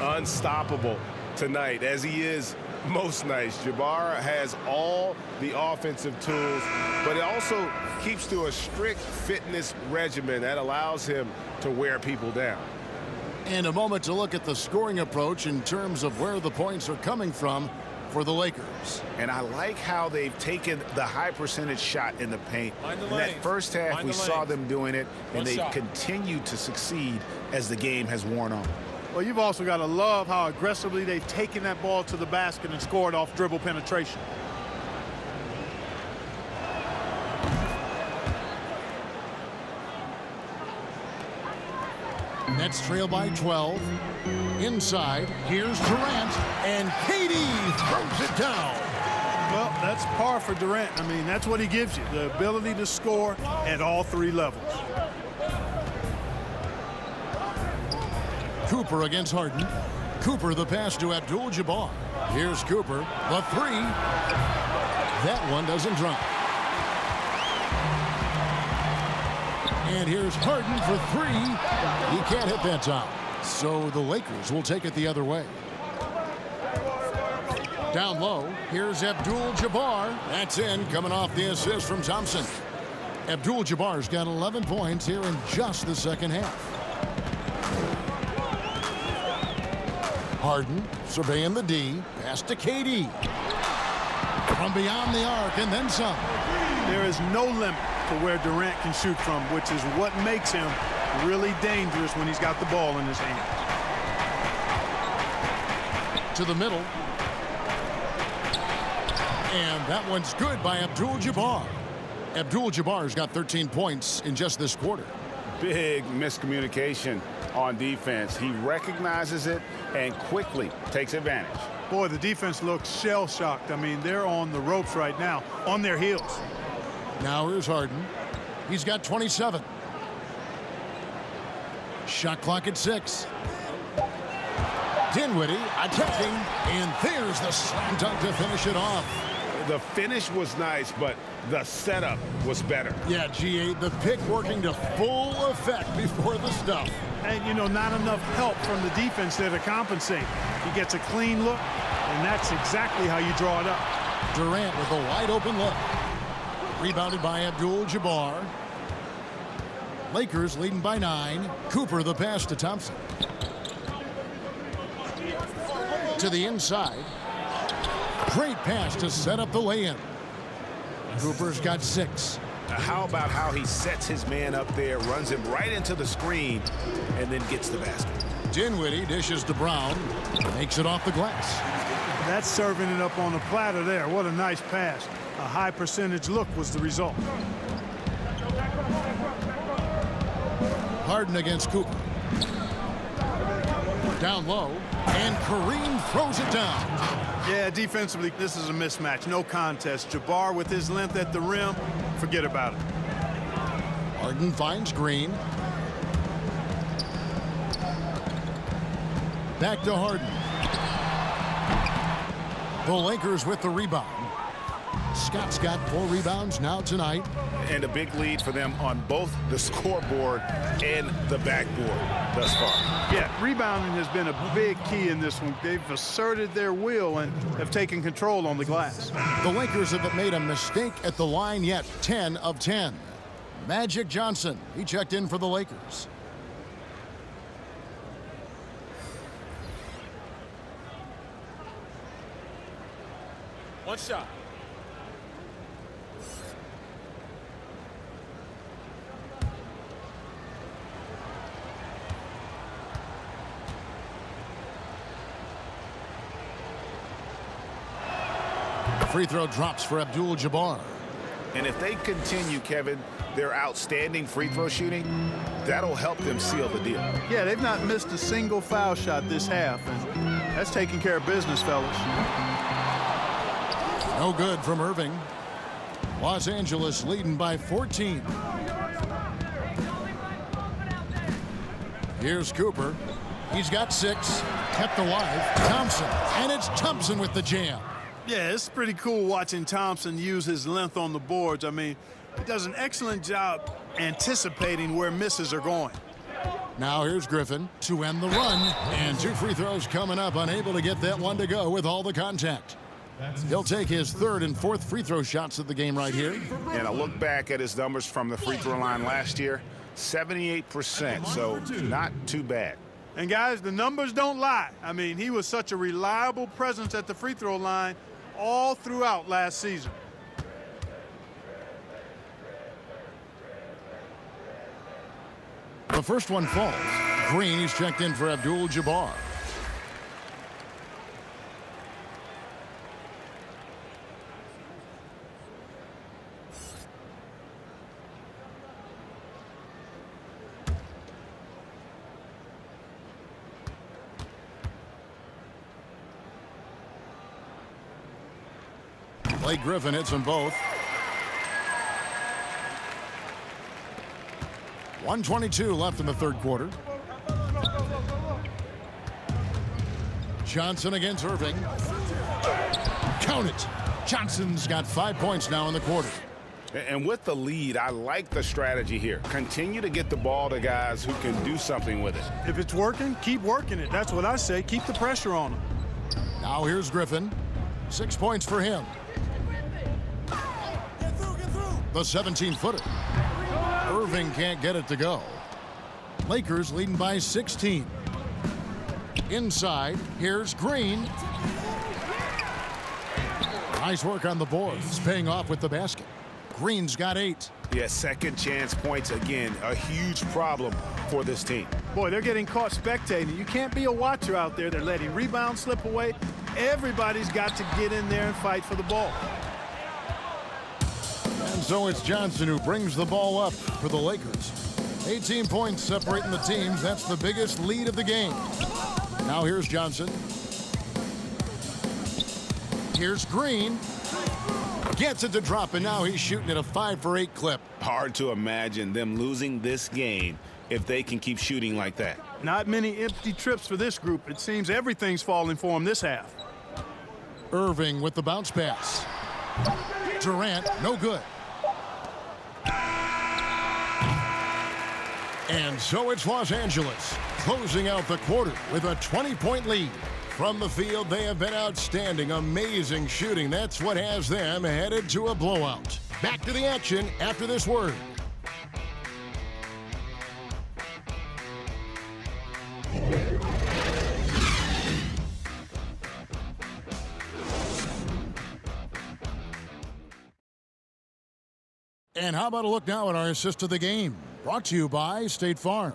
Unstoppable tonight, as he is most nights. Jabbar has all the offensive tools, but he also keeps to a strict fitness regimen that allows him to wear people down. And a moment to look at the scoring approach in terms of where the points are coming from for the Lakers. And I like how they've taken the high percentage shot in the paint. In that first half, we saw them doing it, and they've continued to succeed as the game has worn on. Well, you've also got to love how aggressively they've taken that ball to the basket and scored off dribble penetration. Nets trail by 12. Inside, here's Durant, and KD throws it down. Well, that's par for Durant. I mean, that's what he gives you, the ability to score at all three levels. Cooper against Harden. Cooper the pass to Abdul-Jabbar. Here's Cooper, the three. That one doesn't drop. And here's Harden for three. He can't hit that time. So the Lakers will take it the other way. Down low, here's Abdul-Jabbar. That's in, coming off the assist from Thompson. Abdul-Jabbar's got 11 points here in just the second half. Harden surveying the D. Pass to KD. From beyond the arc and then some. There is no limit to where Durant can shoot from, which is what makes him really dangerous when he's got the ball in his hands. To the middle. And that one's good by Abdul-Jabbar. Abdul-Jabbar's got 13 points in just this quarter. Big miscommunication on defense. He recognizes it and quickly takes advantage. Boy, the defense looks shell-shocked. I mean, they're on the ropes right now, on their heels. Now here's Harden. He's got 27. Shot clock at 6. Dinwiddie attacking, and there's the slam dunk to finish it off. The finish was nice, but the setup was better. Yeah, GA, the pick working to full effect before the stuff. And, you know, not enough help from the defense there to compensate. He gets a clean look, and that's exactly how you draw it up. Durant with a wide open look. Rebounded by Abdul-Jabbar. Lakers leading by 9. Cooper the pass to Thompson. To the inside. Great pass to set up the lay-in. Cooper's got 6. How about how he sets his man up there, runs him right into the screen, and then gets the basket. Dinwiddie dishes to Brown. Makes it off the glass. That's serving it up on the platter there. What a nice pass. A high percentage look was the result. Harden against Cooper. Down low. And Kareem throws it down. Yeah, defensively, this is a mismatch. No contest. Jabbar with his length at the rim, forget about it. Harden finds Green. Back to Harden. The Lakers with the rebound. Scott's got 4 rebounds now tonight. And a big lead for them on both the scoreboard and the backboard thus far. Yeah, rebounding has been a big key in this one. They've asserted their will and have taken control on the glass. The Lakers haven't made a mistake at the line yet. 10 of 10. Magic Johnson, he checked in for the Lakers. One shot. Free throw drops for Abdul-Jabbar. And if they continue, Kevin, their outstanding free throw shooting, that'll help them seal the deal. Yeah, they've not missed a single foul shot this half, and that's taking care of business, fellas. No good from Irving. Los Angeles leading by 14. Here's Cooper. He's got 6. Kept alive. Thompson. And it's Thompson with the jam. Yeah, it's pretty cool watching Thompson use his length on the boards. I mean, he does an excellent job anticipating where misses are going. Now here's Griffin to end the run. And 2 free throws coming up. Unable to get that one to go with all the contact. He'll take his 3rd and 4th free throw shots of the game right here. And I look back at his numbers from the free throw line last year, 78%, so not too bad. And guys, the numbers don't lie. I mean, he was such a reliable presence at the free throw line all throughout last season. The first one falls. Green, he's checked in for Abdul-Jabbar. Blake Griffin hits them both. 1:22 left in the 3rd quarter. Johnson against Irving. Count it. Johnson's got 5 points now in the quarter. And with the lead, I like the strategy here. Continue to get the ball to guys who can do something with it. If it's working, keep working it. That's what I say. Keep the pressure on him. Now here's Griffin. 6 points for him. The 17-footer. Irving can't get it to go. Lakers leading by 16. Inside, here's Green. Nice work on the boards, paying off with the basket. Green's got 8. Yeah, second chance points again, a huge problem for this team. Boy, they're getting caught spectating. You can't be a watcher out there. They're letting rebounds slip away. Everybody's got to get in there and fight for the ball. And so it's Johnson who brings the ball up for the Lakers. 18 points separating the teams. That's the biggest lead of the game. Now here's Johnson. Here's Green. Gets it to drop, and now he's shooting at a 5 for 8 clip. Hard to imagine them losing this game if they can keep shooting like that. Not many empty trips for this group. It seems everything's falling for them this half. Irving with the bounce pass. Durant, no good. And so it's Los Angeles closing out the quarter with a 20-point lead. From the field, they have been outstanding, amazing shooting. That's what has them headed to a blowout. Back to the action after this word. And how about a look now at our assist of the game? Brought to you by State Farm.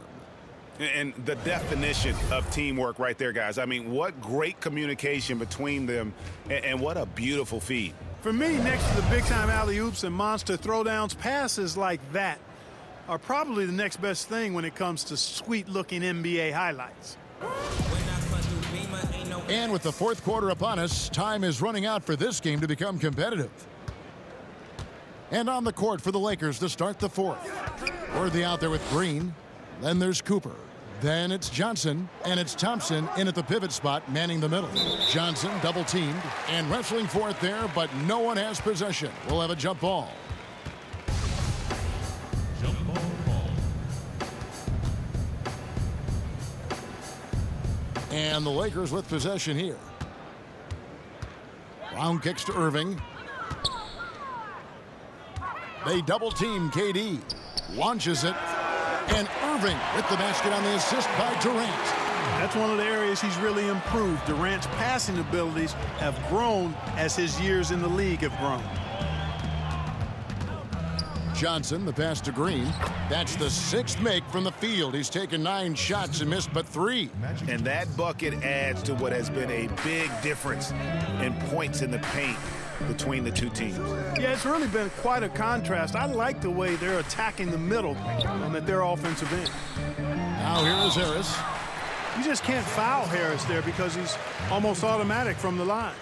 And the definition of teamwork right there, guys. I mean, what great communication between them, and what a beautiful feed. For me, next to the big-time alley-oops and monster throwdowns, passes like that are probably the next best thing when it comes to sweet-looking NBA highlights. And with the fourth quarter upon us, time is running out for this game to become competitive. And on the court for the Lakers to start the fourth. Worthy out there with Green. Then there's Cooper. Then it's Johnson, and it's Thompson in at the pivot spot, manning the middle. Johnson double-teamed and wrestling for it there, but no one has possession. We'll have a jump ball. Jump ball call. And the Lakers with possession here. Brown kicks to Irving. They double-team KD. Launches it. And Irving with the basket on the assist by Durant. That's one of the areas he's really improved. Durant's passing abilities have grown as his years in the league have grown. Johnson, the pass to Green. That's the sixth make from the field. He's taken 9 shots and missed but 3. And that bucket adds to what has been a big difference in points in the paint between the two teams. Yeah, it's really been quite a contrast. I like the way they're attacking the middle on their offensive end. Now here is Harris. You just can't foul Harris there because he's almost automatic from the line.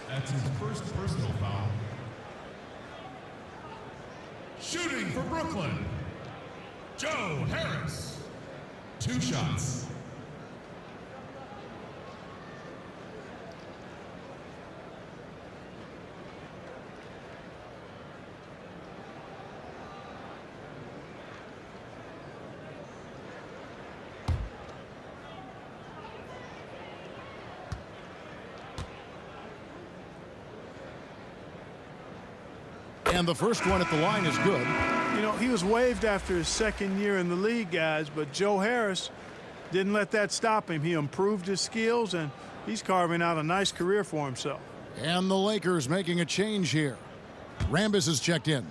That's his first personal foul. Shooting for Brooklyn, Joe Harris. 2 shots. And the first one at the line is good. You know, he was waived after his second year in the league, guys, but Joe Harris didn't let that stop him. He improved his skills, and he's carving out a nice career for himself. And the Lakers making a change here. Rambis is checked in.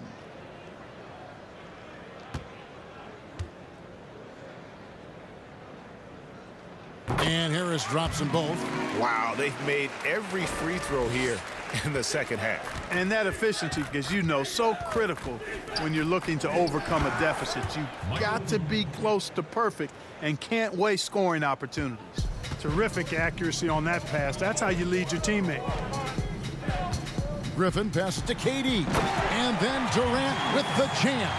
And Harris drops them both. Wow, they've made every free throw here in the second half. And that efficiency, because you know, so critical when you're looking to overcome a deficit. You've got to be close to perfect and can't waste scoring opportunities. Terrific accuracy on that pass. That's how you lead your teammate. Griffin passes to KD. And then Durant with the jam.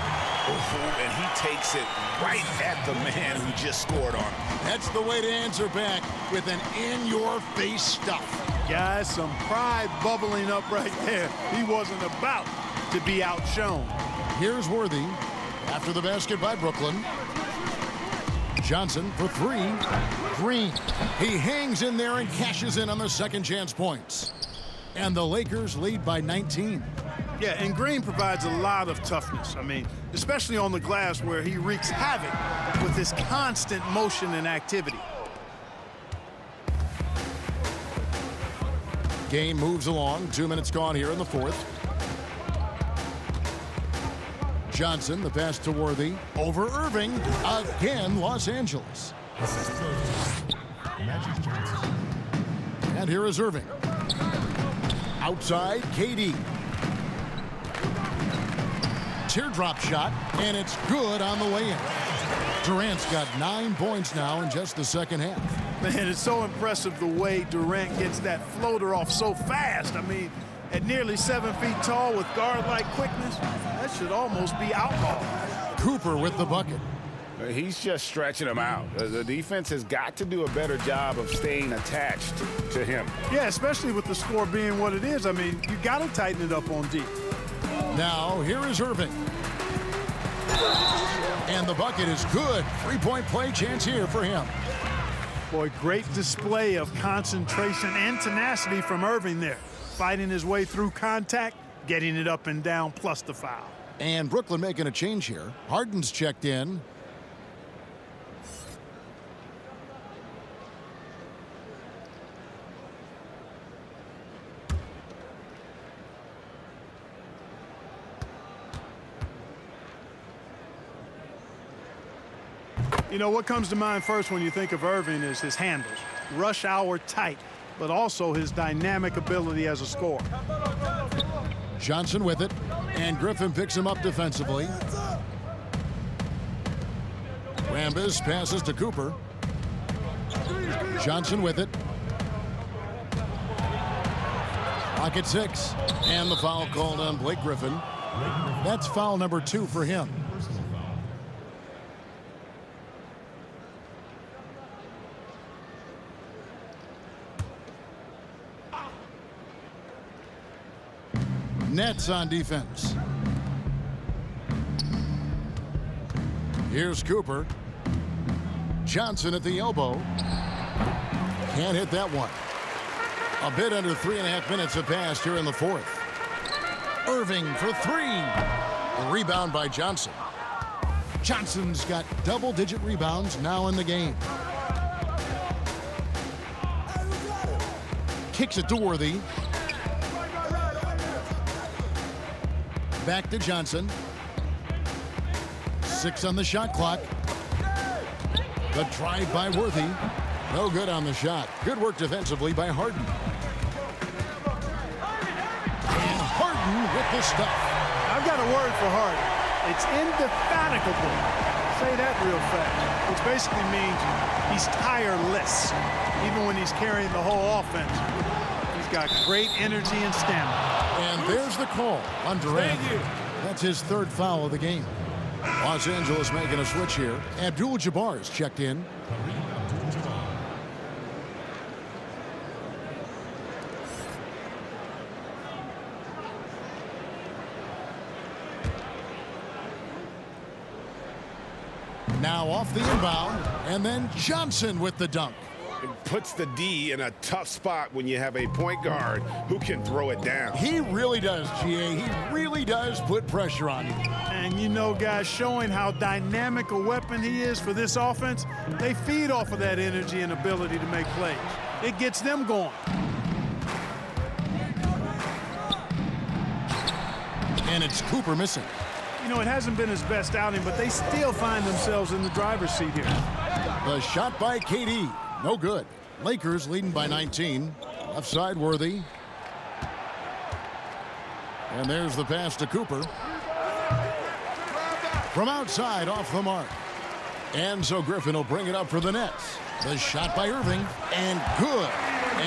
And he takes it right at the man who just scored on him. That's the way to answer back with an in-your-face stuff. Guys, some pride bubbling up right there. He wasn't about to be outshone. Here's Worthy after the basket by Brooklyn. Johnson for 3. Green. He hangs in there and cashes in on the second chance points. And the Lakers lead by 19. Yeah, and Green provides a lot of toughness. I mean, especially on the glass where he wreaks havoc with his constant motion and activity. Game moves along. 2 minutes gone here in the fourth. Johnson, the pass to Worthy. Over Irving. Again, Los Angeles. Magic Johnson. And here is Irving. Outside, KD. Teardrop shot, and it's good on the way in. Durant's got 9 points now in just the second half. Man, it's so impressive the way Durant gets that floater off so fast. I mean, at nearly 7 feet tall with guard-like quickness, that should almost be outlawed. Cooper with the bucket. He's just stretching him out. The defense has got to do a better job of staying attached to him. Yeah, especially with the score being what it is. I mean, you got to tighten it up on D. Now, here is Irving. And the bucket is good. Three-point play chance here for him. Boy, great display of concentration and tenacity from Irving there. Fighting his way through contact, getting it up and down, plus the foul. And Brooklyn making a change here. Harden's checked in. You know, what comes to mind first when you think of Irving is his handles. Rush hour tight, but also his dynamic ability as a scorer. Johnson with it, and Griffin picks him up defensively. Rambis passes to Cooper. Johnson with it. Pocket 6, and the foul called on Blake Griffin. That's foul number 2 for him. Nets on defense. Here's Cooper. Johnson at the elbow. Can't hit that one. A bit under 3.5 minutes have passed here in the fourth. Irving for 3. A rebound by Johnson. Johnson's got double-digit rebounds now in the game. Kicks it to Worthy. Back to Johnson. 6 on the shot clock. The drive by Worthy. No good on the shot. Good work defensively by Harden. And Harden with the stuff. I've got a word for Harden. It's indefatigable. Say that real fast. Which basically means he's tireless. Even when he's carrying the whole offense. He's got great energy and stamina. And there's the call on Durant. That's his 3rd foul of the game. Los Angeles making a switch here. Abdul-Jabbar is checked in. Now off the inbound, and then Johnson with the dunk. It puts the D in a tough spot when you have a point guard who can throw it down. He really does, GA. He really does put pressure on you. And you know, guys, showing how dynamic a weapon he is for this offense, they feed off of that energy and ability to make plays. It gets them going. And it's Cooper missing. You know, it hasn't been his best outing, but they still find themselves in the driver's seat here. The shot by KD. No good. Lakers leading by 19. Left side Worthy. And there's the pass to Cooper. From outside off the mark. And so Griffin will bring it up for the Nets. The shot by Irving. And good.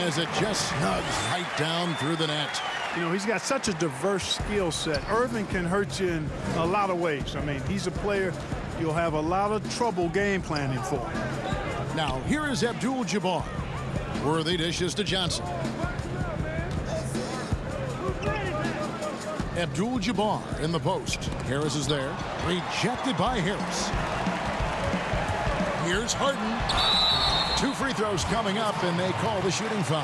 As it just snugs right down through the net. You know, he's got such a diverse skill set. Irving can hurt you in a lot of ways. I mean, he's a player you'll have a lot of trouble game planning for. Now, here is Abdul-Jabbar. Worthy dishes to Johnson. Abdul-Jabbar in the post. Harris is there. Rejected by Harris. Here's Harden. 2 free throws coming up, and they call the shooting foul.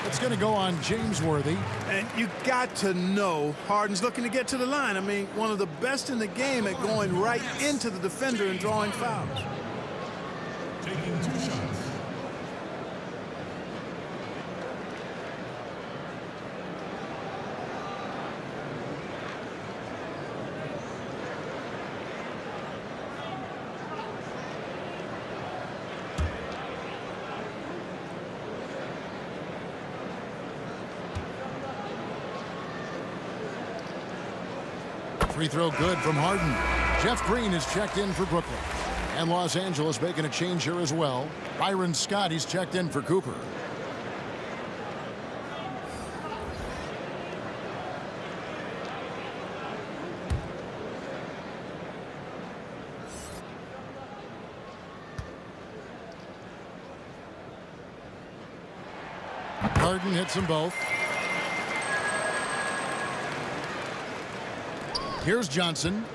It's going to go on James Worthy. And you got to know Harden's looking to get to the line. I mean, one of the best in the game at going right into the defender and drawing fouls. Taking 2 shots. Free throw good from Harden. Jeff Green is checked in for Brooklyn. And Los Angeles making a change here as well. Byron Scott, he's checked in for Cooper. Harden hits them both. Here's Johnson.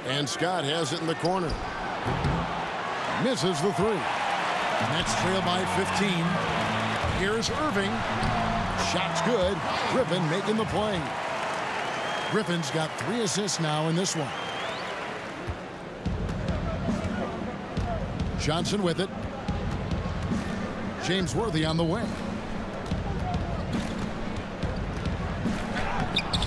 And Scott has it in the corner. Misses the three. Nets trail by 15. Here's Irving. Shot's good. Griffin making the play. Griffin's got 3 assists now in this one. Johnson with it. James Worthy on the wing.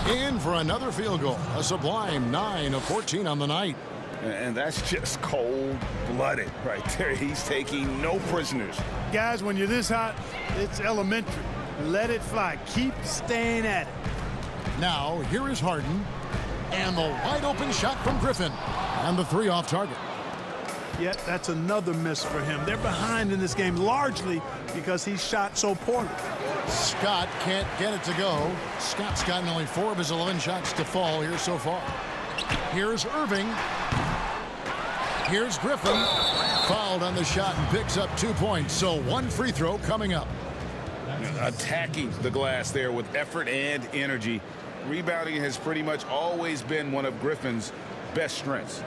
In for another field goal. A sublime 9 of 14 on the night. And that's just cold-blooded right there. He's taking no prisoners. Guys, when you're this hot, it's elementary. Let it fly. Keep staying at it. Now, here is Harden. And the wide-open shot from Griffin. And the 3 off target. Yet that's another miss for him. They're behind in this game largely because he shot so poorly. Scott can't get it to go. Scott's gotten only 4 of his 11 shots to fall here so far. Here's Irving. Here's Griffin. Fouled on the shot and picks up 2 points. So 1 free throw coming up. Attacking the glass there with effort and energy. Rebounding has pretty much always been one of Griffin's best strengths.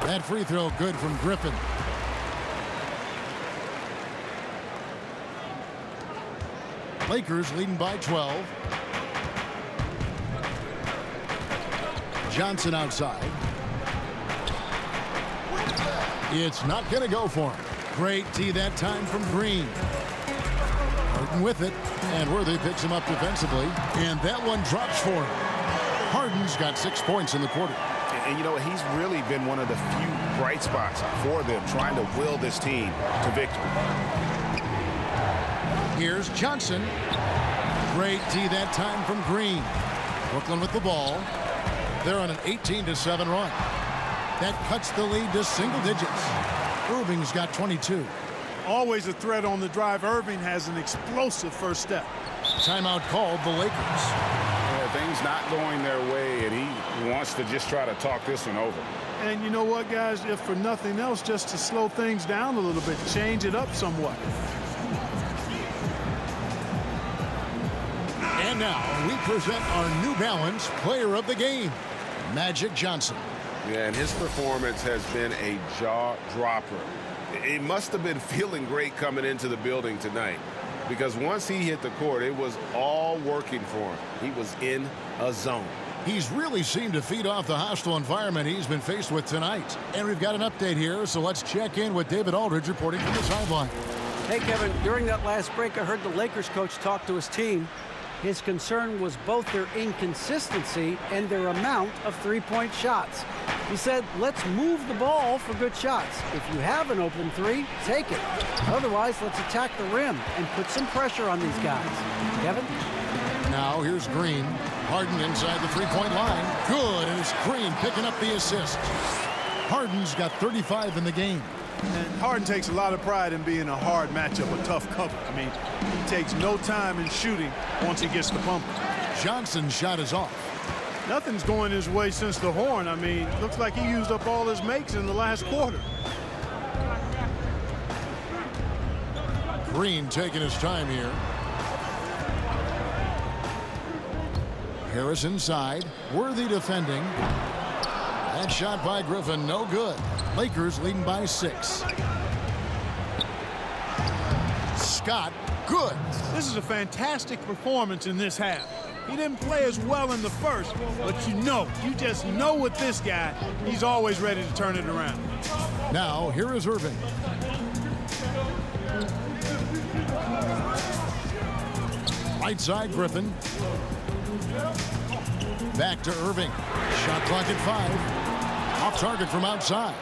That free throw good from Griffin. Lakers leading by 12. Johnson outside. It's not going to go for him. Great D that time from Green. Harden with it, and Worthy picks him up defensively, and that one drops for him. Harden's got 6 points in the quarter. And you know, he's really been one of the few bright spots for them, trying to will this team to victory. Here's Johnson. Great D that time from Green. Brooklyn with the ball. They're on an 18-7 run. That cuts the lead to single digits. Irving's got 22. Always a threat on the drive. Irving has an explosive first step. Timeout called the Lakers. Yeah, things not going their way, and he wants to just try to talk this one over. And you know what, guys? If for nothing else, just to slow things down a little bit, change it up somewhat. And now we present our New Balance Player of the Game, Magic Johnson. Yeah, and his performance has been a jaw-dropper. He must have been feeling great coming into the building tonight, because once he hit the court, it was all working for him. He was in a zone. He's really seemed to feed off the hostile environment he's been faced with tonight. And we've got an update here, so let's check in with David Aldridge reporting from the sideline. Hey, Kevin, during that last break, I heard the Lakers coach talk to his team. His concern was both their inconsistency and their amount of three-point shots. He said, let's move the ball for good shots. If you have an open three, take it. Otherwise, let's attack the rim and put some pressure on these guys. Kevin? Now here's Green. Harden inside the three-point line. Good, and it's Green picking up the assist. Harden's got 35 in the game. And Harden takes a lot of pride in being a hard matchup, a tough cover. I mean, he takes no time in shooting once he gets the pump. Johnson's shot is off. Nothing's going his way since the horn. I mean, looks like he used up all his makes in the last quarter. Green taking his time here. Harris inside. Worthy defending. That shot by Griffin, no good. Lakers leading by 6. Scott, good. This is a fantastic performance in this half. He didn't play as well in the first, but you just know with this guy, he's always ready to turn it around. Now, here is Irving. Right side, Griffin. Back to Irving. Shot clock at 5. Off target from outside.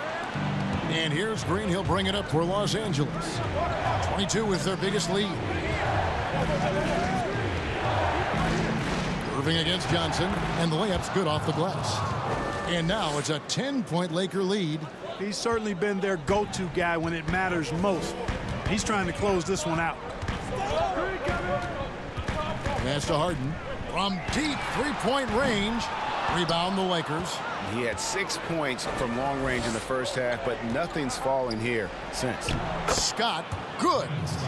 And here's Green. He'll bring it up for Los Angeles. 22 is their biggest lead. Irving against Johnson, and the layup's good off the glass. And now it's a 10-point Laker lead. He's certainly been their go-to guy when it matters most. He's trying to close this one out. Pass to Harden. From deep three-point range. Rebound the Lakers. He had 6 points from long range in the first half, but nothing's fallen here since. Scott, good.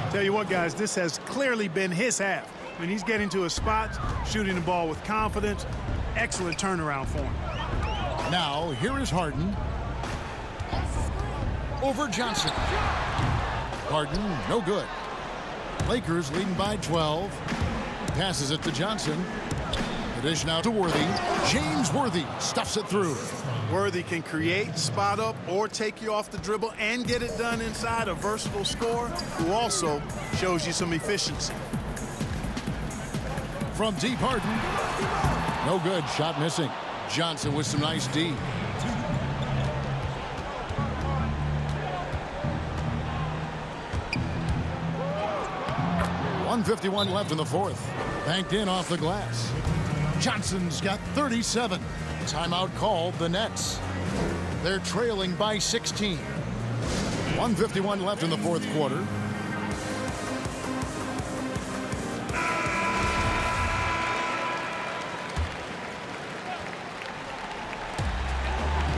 Tell you what, guys, this has clearly been his half. I mean, he's getting to his spots, shooting the ball with confidence. Excellent turnaround for him. Now, here is Harden. Over Johnson. Harden, no good. Lakers leading by 12. Passes it to Johnson. The dish now to Worthy. James Worthy stuffs it through. Worthy can create, spot up, or take you off the dribble and get it done inside. A versatile scorer who also shows you some efficiency. From deep, Harden. No good. Shot missing. Johnson with some nice D. .151 left in the fourth. Banked in off the glass. Johnson's got 37. Timeout called the Nets. They're trailing by 16. 1:51 left in the fourth quarter.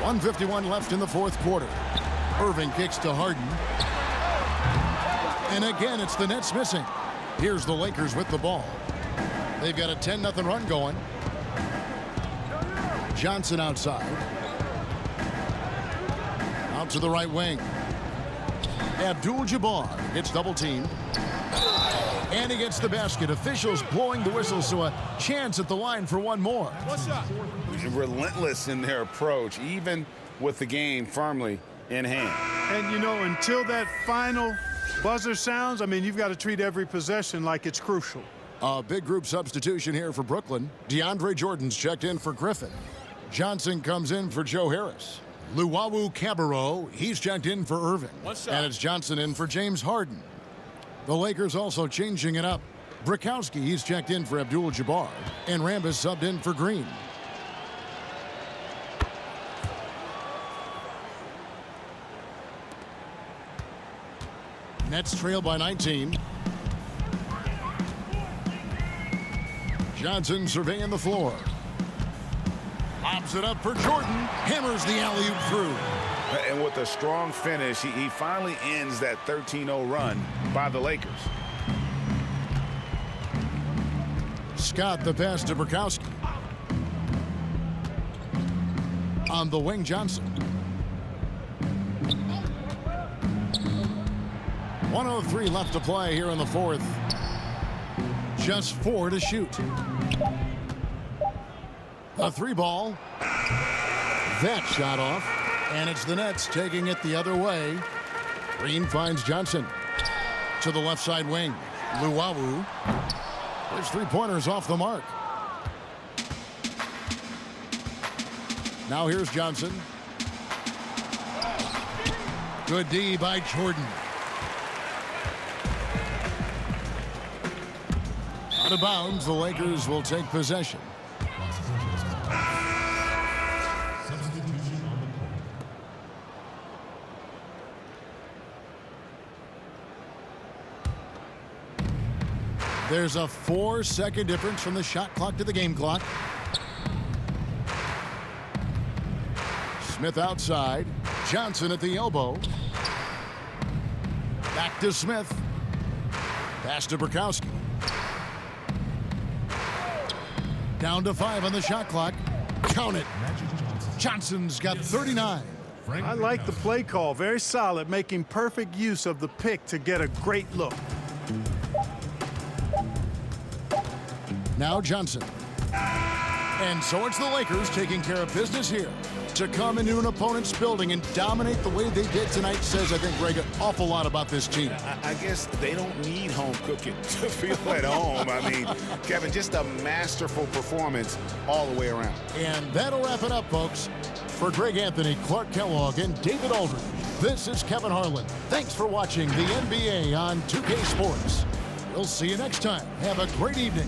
.151 left in the fourth quarter. Irving kicks to Harden. And again, it's the Nets missing. Here's the Lakers with the ball. They've got a 10-0 run going. Johnson outside. Out to the right wing. Abdul-Jabbar gets double-teamed. And he gets the basket. Officials blowing the whistle, so a chance at the line for one more. Relentless in their approach, even with the game firmly in hand. And, you know, until that final buzzer sounds, I mean, you've got to treat every possession like it's crucial. A big group substitution here for Brooklyn. DeAndre Jordan's checked in for Griffin. Johnson comes in for Joe Harris. Luwawu Cabarrot, he's checked in for Irving. And it's Johnson in for James Harden. The Lakers also changing it up. Brikowski, he's checked in for Abdul-Jabbar. And Rambis subbed in for Green. Nets trail by 19. Johnson surveying the floor. Lobs it up for Jordan. Hammers the alley-oop through. And with a strong finish, he finally ends that 13-0 run by the Lakers. Scott the pass to Brikowski. On the wing, Johnson. 1:03 left to play here in the fourth. Just 4 to shoot. A 3-ball. That shot off. And it's the Nets taking it the other way. Green finds Johnson. To the left side wing. Luwawu. There's 3-pointers off the mark. Now here's Johnson. Good D by Jordan. Out of bounds, the Lakers will take possession. There's a 4-second difference from the shot clock to the game clock. Smith outside. Johnson at the elbow. Back to Smith. Pass to Brikowski. Down to 5 on the shot clock. Count it. Johnson's got 39. I like the play call. Very solid, making perfect use of the pick to get a great look. Now Johnson. And so it's the Lakers taking care of business here. To come into an opponent's building and dominate the way they did tonight says, I think, Greg, an awful lot about this team. I guess they don't need home cooking to feel at home. I mean, Kevin, just a masterful performance all the way around. And that'll wrap it up, folks. For Greg Anthony, Clark Kellogg, and David Aldridge, This is Kevin Harlan. Thanks for watching the NBA on 2K Sports. We'll see you next time. Have a great evening.